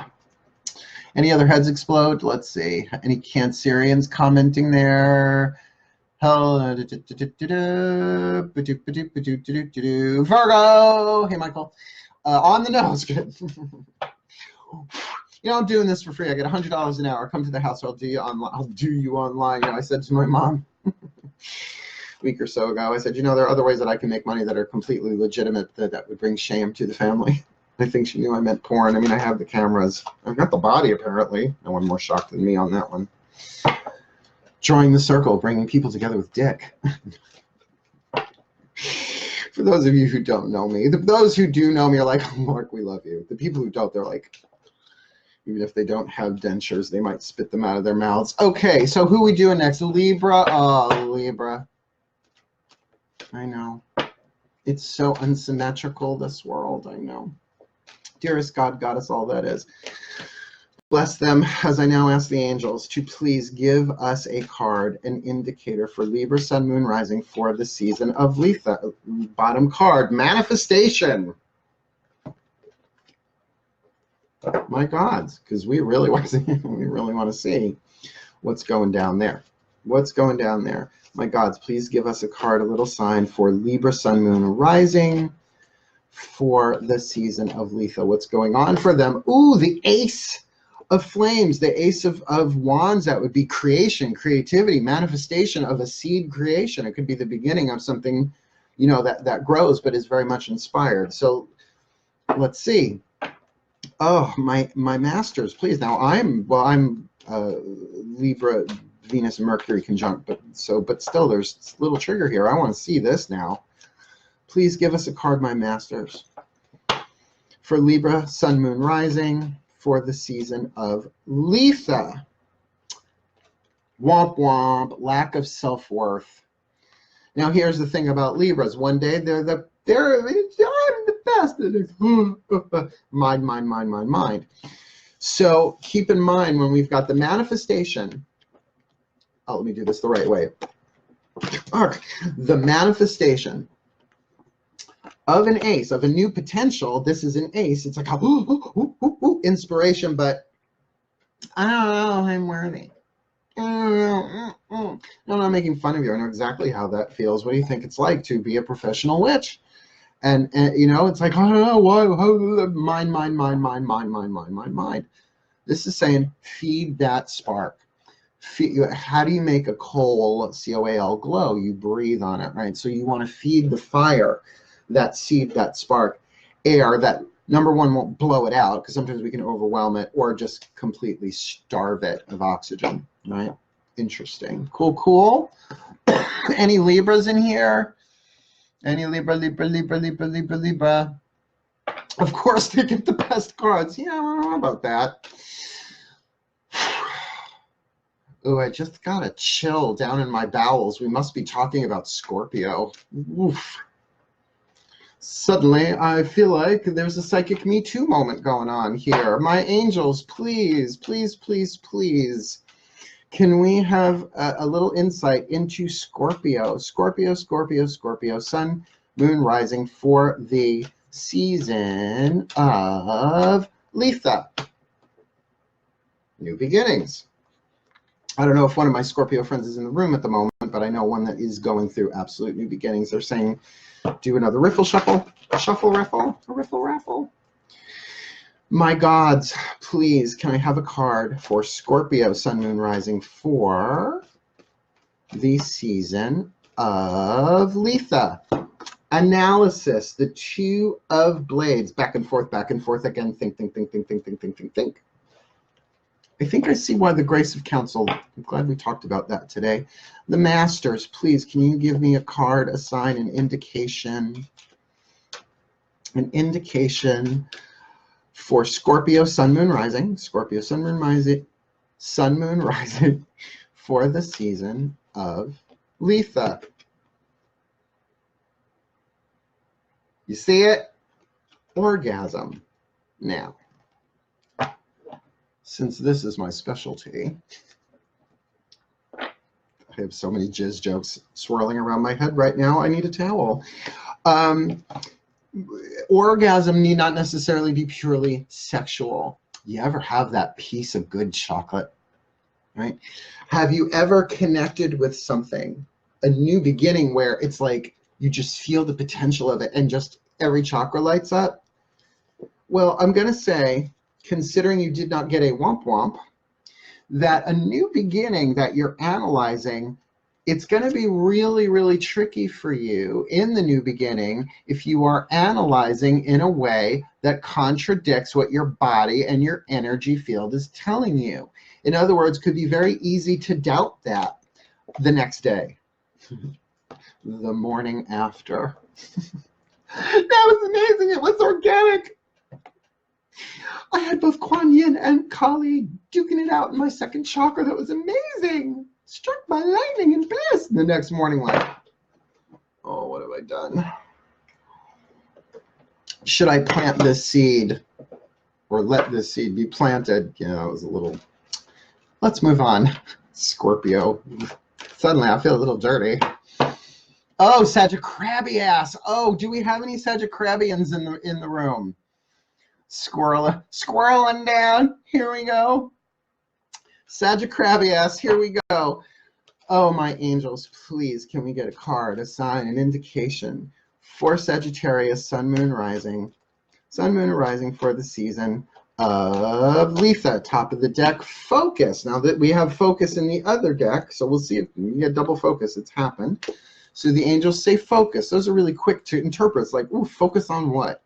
Any other heads explode? Let's see. Any Cancerians commenting there? Virgo. Hey, Michael. On the nose. Good. You know, I'm doing this for free. I get $100 an hour. Come to the house. I'll do you online. I'll do you online. You know, I said to my mom a week or so ago, I said, you know, there are other ways that I can make money that are completely legitimate that would bring shame to the family. I think she knew I meant porn. I mean, I have the cameras. I've got the body, apparently. No one more shocked than me on that one. Drawing the circle, bringing people together with dick. For those of you who don't know me, those who do know me are like, oh, Mark, we love you. The people who don't, they're like, even if they don't have dentures, they might spit them out of their mouths. Okay, so who are we doing next? Libra. Oh, Libra. I know. It's so unsymmetrical, this world. I know. Dearest God, Goddess, all that is. Bless them as I now ask the angels to please give us a card, an indicator for Libra, Sun, Moon, Rising for the season of Litha. Bottom card, manifestation. My gods, because we really want to see what's going down there. What's going down there? My gods, please give us a card, a little sign for Libra, Sun, Moon, Rising for the season of Litha. What's going on for them? Ooh, the Ace of Flames, the Ace of Wands. That would be creation, creativity, manifestation of a seed creation. It could be the beginning of something, you know, that grows but is very much inspired. So let's see. Oh, my masters, please. Now I'm Libra, Venus and Mercury conjunct, but still there's a little trigger here. I want to see this now. Please give us a card, my masters, for Libra, Sun, Moon, Rising for the season of Litha. Womp womp, lack of self-worth. Now here's the thing about Libras. One day they're the best. Mind. So keep in mind when we've got the manifestation. Oh, let me do this the right way. The manifestation of an ace, of a new potential. This is an ace. It's like a inspiration, but I don't know, I'm worthy. No, I'm not making fun of you. I know exactly how that feels. What do you think it's like to be a professional witch? And you know, it's like, I don't know, why, mind. This is saying, feed that spark. How do you make a coal, C-O-A-L, glow? You breathe on it, right? So you want to feed the fire, that seed, that spark, air that, number one, won't blow it out, because sometimes we can overwhelm it, or just completely starve it of oxygen, right? Interesting. Cool. Any Libras in here? Any Libra? Of course they get the best cards. Yeah, I don't know about that. Oh, I just got a chill down in my bowels. We must be talking about Scorpio. Oof. Suddenly, I feel like there's a psychic Me Too moment going on here. My angels, please. Can we have a little insight into Scorpio? Scorpio, Sun, Moon, Rising for the season of Litha. New beginnings. I don't know if one of my Scorpio friends is in the room at the moment, but I know one that is going through absolute new beginnings. They're saying, do another riffle shuffle, a riffle raffle. My gods, please, can I have a card for Scorpio, Sun, Moon, Rising for the season of Litha? Analysis, the Two of Blades, back and forth again. Think. I think I see why the Grace of Counsel. I'm glad we talked about that today. The Masters, please, can you give me a card, a sign, an indication? An indication for Scorpio, Sun, Moon, Rising. Scorpio, Sun, Moon, Rising. Sun, Moon, Rising for the season of Litha. You see it? Orgasm. Now, since this is my specialty, I have so many jizz jokes swirling around my head right now, I need a towel. Orgasm need not necessarily be purely sexual. You ever have that piece of good chocolate, right? Have you ever connected with something, a new beginning where it's like you just feel the potential of it and just every chakra lights up? Well, I'm going to say, considering you did not get a womp womp, that a new beginning that you're analyzing, it's going to be really, really tricky for you in the new beginning if you are analyzing in a way that contradicts what your body and your energy field is telling you. In other words, it could be very easy to doubt that the next day, the morning after. That was amazing. It was organic. I had both Kuan Yin and Kali duking it out in my second chakra. That was amazing. Struck by lightning and bliss. The next morning, like, oh, what have I done? Should I plant this seed or let this seed be planted? You know, it was a little, let's move on. Scorpio. Suddenly I feel a little dirty. Oh, Sagittarius. Oh, do we have any Sagittarians in the room? Squirreling down. Here we go. Sagittarius, here we go. Oh, my angels, please, can we get a card, a sign, an indication for Sagittarius, Sun, Moon, Rising. Sun, Moon, Rising for the season of Litha. Top of the deck, focus. Now that we have focus in the other deck, so we'll see if we can get double focus. It's happened. So the angels say focus. Those are really quick to interpret. It's like, ooh, focus on what?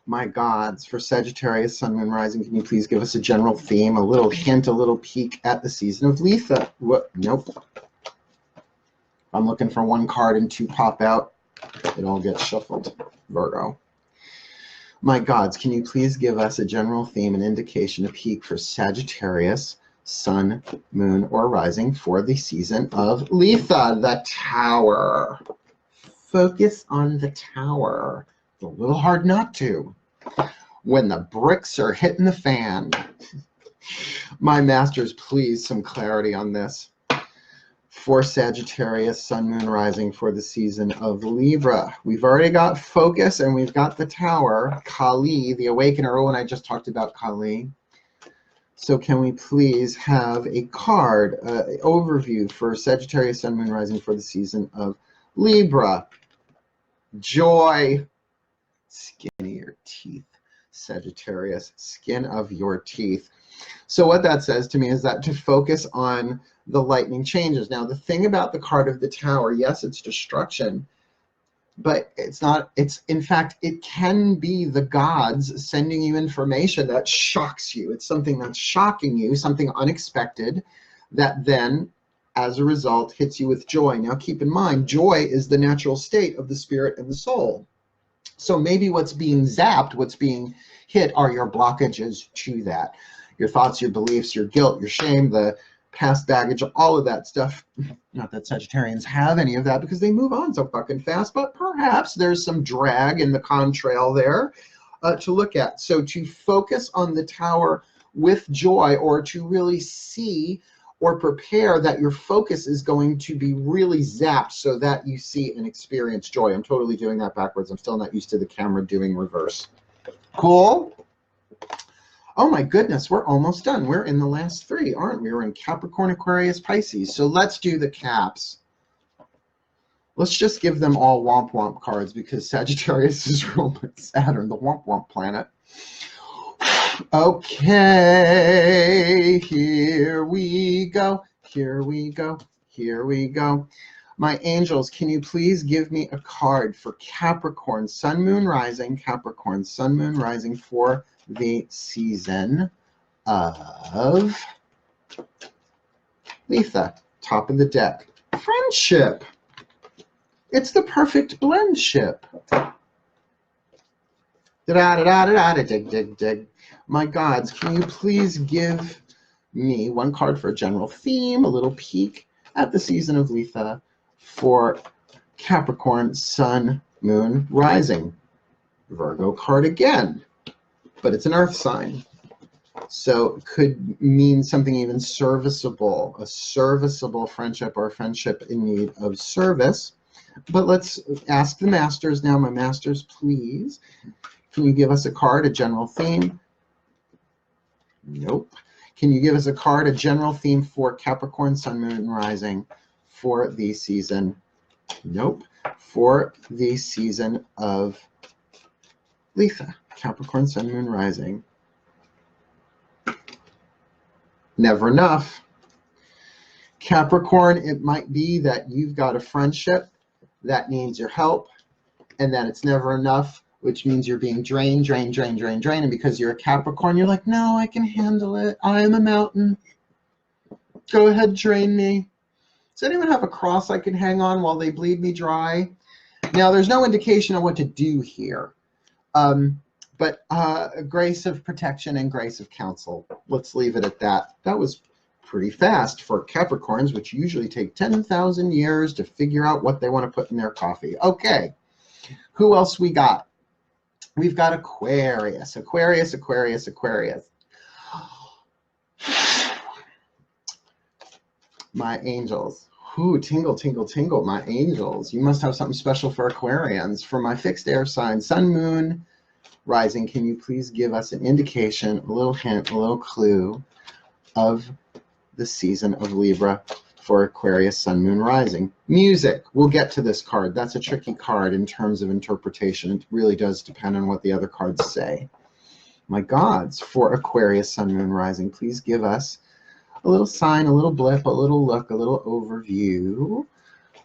My gods, for Sagittarius, Sun, Moon, Rising, can you please give us a general theme, a little hint, a little peek at the season of Litha? What? Nope. I'm looking for one card and two pop out. It all gets shuffled. Virgo. My gods, can you please give us a general theme, an indication, a peek for Sagittarius, Sun, Moon, or Rising for the season of Litha? The Tower. Focus on the Tower. It's a little hard not to when the bricks are hitting the fan. My masters, please, some clarity on this. For Sagittarius, Sun, Moon, Rising for the season of Libra. We've already got focus and we've got the Tower. Kali, the Awakener. Oh, and I just talked about Kali. So can we please have a card, overview for Sagittarius, Sun, Moon, Rising for the season of Libra? Joy. Skin of your teeth, Sagittarius, skin of your teeth. So what that says to me is that to focus on the lightning changes. Now, the thing about the card of the Tower, yes, it's destruction, but it's not, it's, in fact, it can be the gods sending you information that shocks you. It's something that's shocking you, something unexpected, that then, as a result, hits you with joy. Now, keep in mind, joy is the natural state of the spirit and the soul. So maybe what's being zapped, what's being hit are your blockages to that. Your thoughts, your beliefs, your guilt, your shame, the past baggage, all of that stuff. Not that Sagittarians have any of that because they move on so fucking fast, but perhaps there's some drag in the contrail there to look at. So to focus on the Tower with joy, or to really see or prepare that your focus is going to be really zapped so that you see and experience joy. I'm totally doing that backwards. I'm still not used to the camera doing reverse. Cool? Oh my goodness, we're almost done. We're in the last three, aren't we? We're in Capricorn, Aquarius, Pisces. So let's do the caps. Let's just give them all womp womp cards because Sagittarius is ruled by Saturn, the womp womp planet. Okay, here we go, here we go, here we go. My angels, can you please give me a card for Capricorn, Sun, Moon, Rising, Capricorn, Sun, Moon, Rising for the season of Litha, top of the deck. Friendship. It's the perfect blend ship. Da-da-da-da-da-da, dig, dig, dig. My gods, can you please give me one card for a general theme, a little peek at the season of Litha for Capricorn, Sun, Moon, Rising. Virgo card again, but it's an earth sign. So it could mean something even serviceable, a serviceable friendship or a friendship in need of service. But let's ask the masters now. My masters, please. Can you give us a card, a general theme? Nope. Can you give us a card, a general theme for Capricorn, Sun, Moon, and Rising for the season? Nope. For the season of Litha, Capricorn, Sun, Moon, Rising. Never enough. Capricorn, it might be that you've got a friendship that needs your help and that it's never enough, which means you're being drained. And because you're a Capricorn, you're like, no, I can handle it. I am a mountain. Go ahead, drain me. Does anyone have a cross I can hang on while they bleed me dry? Now, there's no indication of what to do here. But grace of protection and grace of counsel. Let's leave it at that. That was pretty fast for Capricorns, which usually take 10,000 years to figure out what they want to put in their coffee. Okay, who else we got? We've got Aquarius. Aquarius, Aquarius, Aquarius. My angels. Ooh, tingle, tingle, tingle, my angels. You must have something special for Aquarians. For my fixed air sign, Sun, Moon, Rising, can you please give us an indication, a little hint, a little clue of the season of Libra for Aquarius, Sun, Moon, Rising? Music. We'll get to this card. That's a tricky card in terms of interpretation. It really does depend on what the other cards say. My gods, for Aquarius, Sun, Moon, Rising, please give us a little sign, a little blip, a little look, a little overview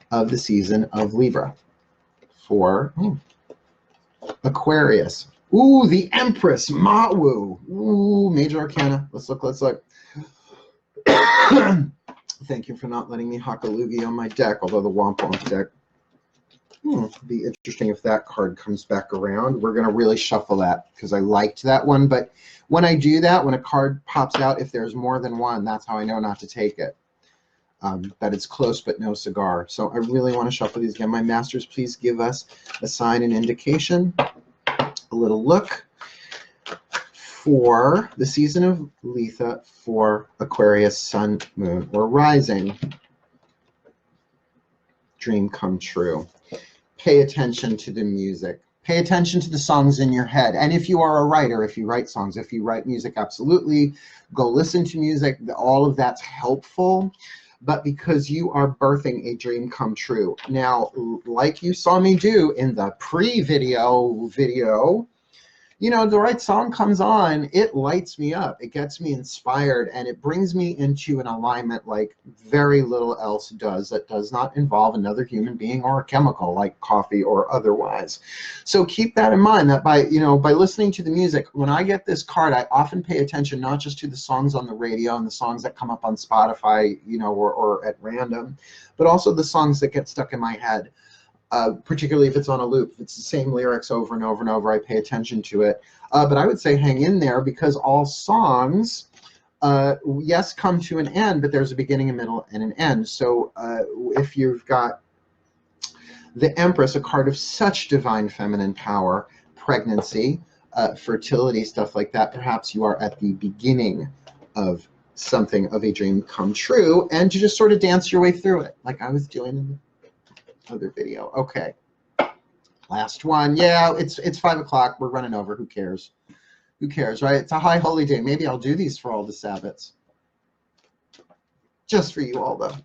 of the season of Libra for Aquarius. Ooh, the Empress, Mawu. Ooh, major arcana. Let's look, let's look. Thank you for not letting me hock a loogie on my deck, although the Womp Womp deck. It'd be interesting if that card comes back around. We're going to really shuffle that because I liked that one. But when I do that, when a card pops out, if there's more than one, that's how I know not to take it. That it's close but no cigar. So I really want to shuffle these again. My masters, please give us a sign and indication, a little look for the season of Litha for Aquarius, Sun, Moon, or Rising. Dream come true. Pay attention to the music. Pay attention to the songs in your head. And if you are a writer, if you write songs, if you write music, absolutely. Go listen to music. All of that's helpful. But because you are birthing a dream come true. Now, like you saw me do in the pre-video, you know, the right song comes on, it lights me up, it gets me inspired, and it brings me into an alignment like very little else does that does not involve another human being or a chemical like coffee or otherwise. So keep that in mind, that by listening to the music, when I get this card, I often pay attention not just to the songs on the radio and the songs that come up on Spotify, you know, or at random, but also the songs that get stuck in my head. Particularly if it's on a loop. If it's the same lyrics over and over and over, I pay attention to it. But I would say hang in there because all songs, yes, come to an end, but there's a beginning, a middle, and an end. So if you've got the Empress, a card of such divine feminine power, pregnancy, fertility, stuff like that, perhaps you are at the beginning of something of a dream come true, and you just sort of dance your way through it, like I was doing in the other video. Okay, last one. Yeah, it's 5 o'clock. We're running over. Who cares? Who cares, right? It's a high holy day. Maybe I'll do these for all the Sabbats. Just for you all, though.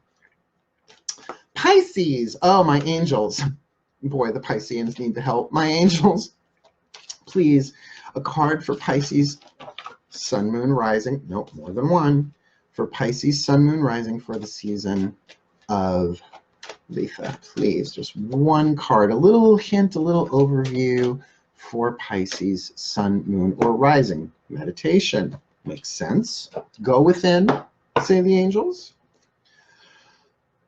Pisces. Oh, my angels. Boy, the Pisceans need the help. My angels, please. a card for Pisces, Sun, Moon, Rising. Nope, more than one. For Pisces, Sun, Moon, Rising for the season of Litha, please. Just one card, a little hint, a little overview for Pisces, Sun, Moon, or Rising. Meditation. Makes sense. Go within, say the angels.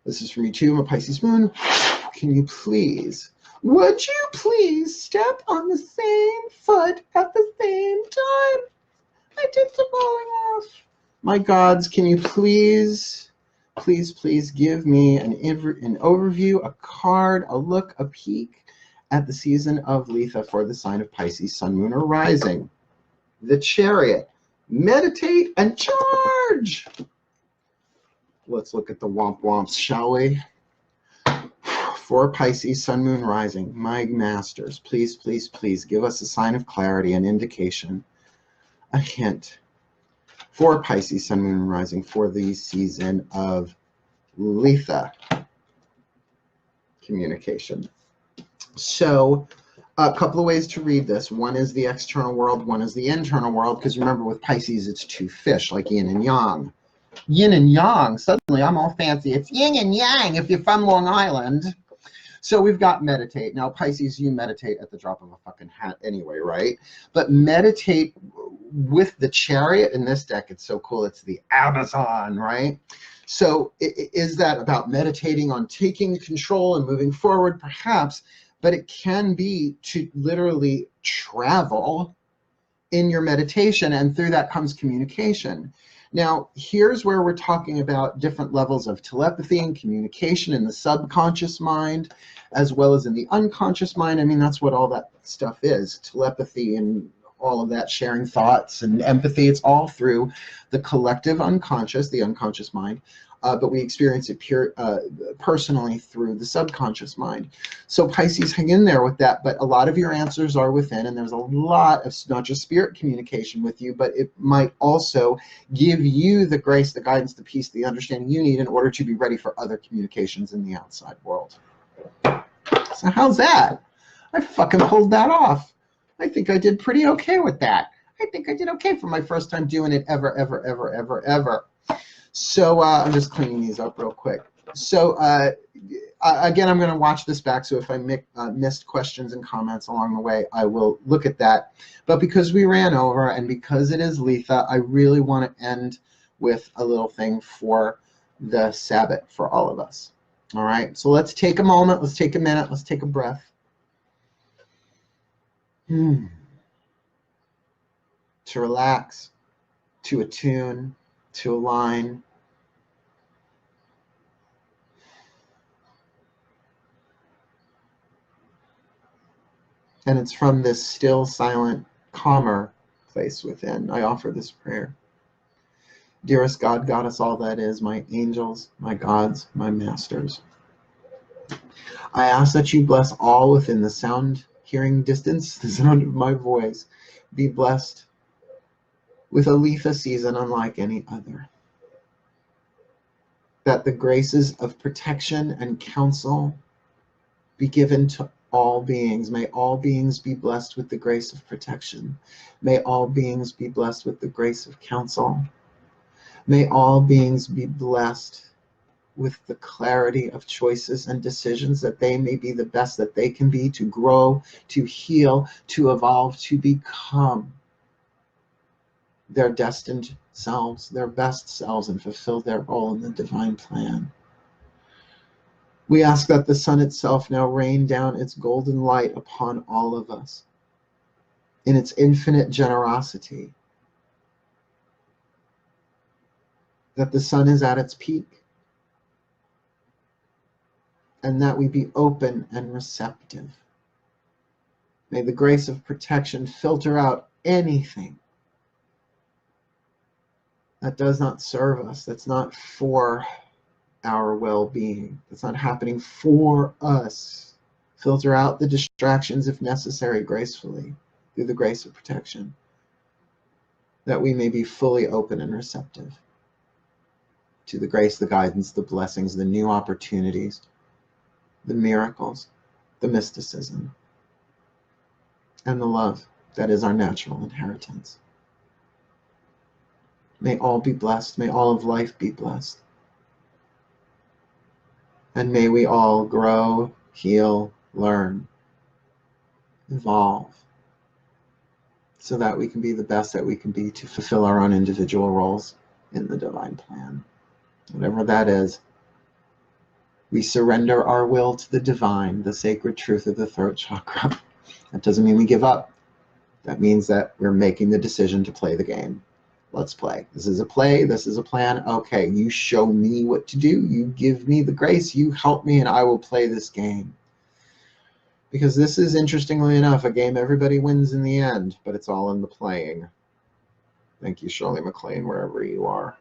This is from you too. I'm a Pisces Moon. Can you please, would you please step on the same foot at the same time? I did the falling off. My gods, can you please, please give me an overview, a card, a look, a peek at the season of Litha for the sign of Pisces, Sun, Moon, or Rising. The Chariot. Meditate and charge. Let's look at the womp womps, shall we? For Pisces, Sun, Moon, Rising, my masters, please, please, please give us a sign of clarity, an indication, a hint for Pisces, Sun, Moon, and Rising for the season of Litha. Communication. So a couple of ways to read this. One is the external world, one is the internal world, because remember with Pisces it's two fish, like yin and yang. Yin and yang, suddenly I'm all fancy. It's yin and yang if you're from Long Island. So we've got meditate. Now Pisces, you meditate at the drop of a fucking hat anyway, right? But meditate with the Chariot in this deck, it's so cool. It's the Amazon, right? So is that about meditating on taking control and moving forward? Perhaps, but it can be to literally travel in your meditation, and through that comes communication. Now, here's where we're talking about different levels of telepathy and communication in the subconscious mind, as well as in the unconscious mind. I mean, that's what all that stuff is, telepathy and all of that, sharing thoughts and empathy. It's all through the collective unconscious, the unconscious mind, but we experience it personally through the subconscious mind. So Pisces, hang in there with that, but a lot of your answers are within, and there's a lot of not just spirit communication with you, but it might also give you the grace, the guidance, the peace, the understanding you need in order to be ready for other communications in the outside world. So how's that? I fucking pulled that off. I think I did pretty okay with that. I think I did okay for my first time doing it ever. So I'm just cleaning these up real quick. So again, I'm going to watch this back, so if I missed questions and comments along the way, I will look at that. But because we ran over and because it is Litha, I really want to end with a little thing for the Sabbat for all of us. All right, so let's take a moment, let's take a minute, let's take a breath. To relax, to attune, to align. And it's from this still, silent, calmer place within I offer this prayer. Dearest God, Goddess, all that is, my angels, my gods, my masters, I ask that you bless all within the sound hearing distance, the sound of my voice, be blessed with a Litha season unlike any other. That the graces of protection and counsel be given to all beings. May all beings be blessed with the grace of protection. May all beings be blessed with the grace of counsel. May all beings be blessed with the clarity of choices and decisions, that they may be the best that they can be, to grow, to heal, to evolve, to become their destined selves, their best selves, and fulfill their role in the divine plan. We ask that the sun itself now rain down its golden light upon all of us in its infinite generosity, that the sun is at its peak, and that we be open and receptive. May the grace of protection filter out anything that does not serve us, that's not for our well-being, that's not happening for us. Filter out the distractions if necessary gracefully through the grace of protection, that we may be fully open and receptive to the grace, the guidance, the blessings, the new opportunities, the miracles, the mysticism, and the love That is our natural inheritance. May all be blessed. May all of life be blessed. And may we all grow, heal, learn, evolve, so that we can be the best that we can be to fulfill our own individual roles in the divine plan. Whatever that is, we surrender our will to the divine, the sacred truth of the throat chakra. That doesn't mean we give up. That means that we're making the decision to play the game. Let's play. This is a play. This is a plan. Okay, you show me what to do. You give me the grace. You help me, and I will play this game. Because this is, interestingly enough, a game everybody wins in the end, but it's all in the playing. Thank you, Shirley MacLaine, wherever you are.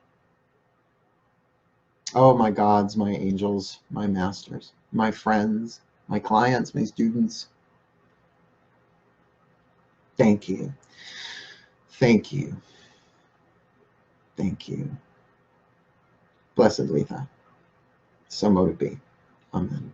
Oh, my gods, my angels, my masters, my friends, my clients, my students. Thank you. Thank you. Thank you. Blessed Litha. So mote it be. Amen.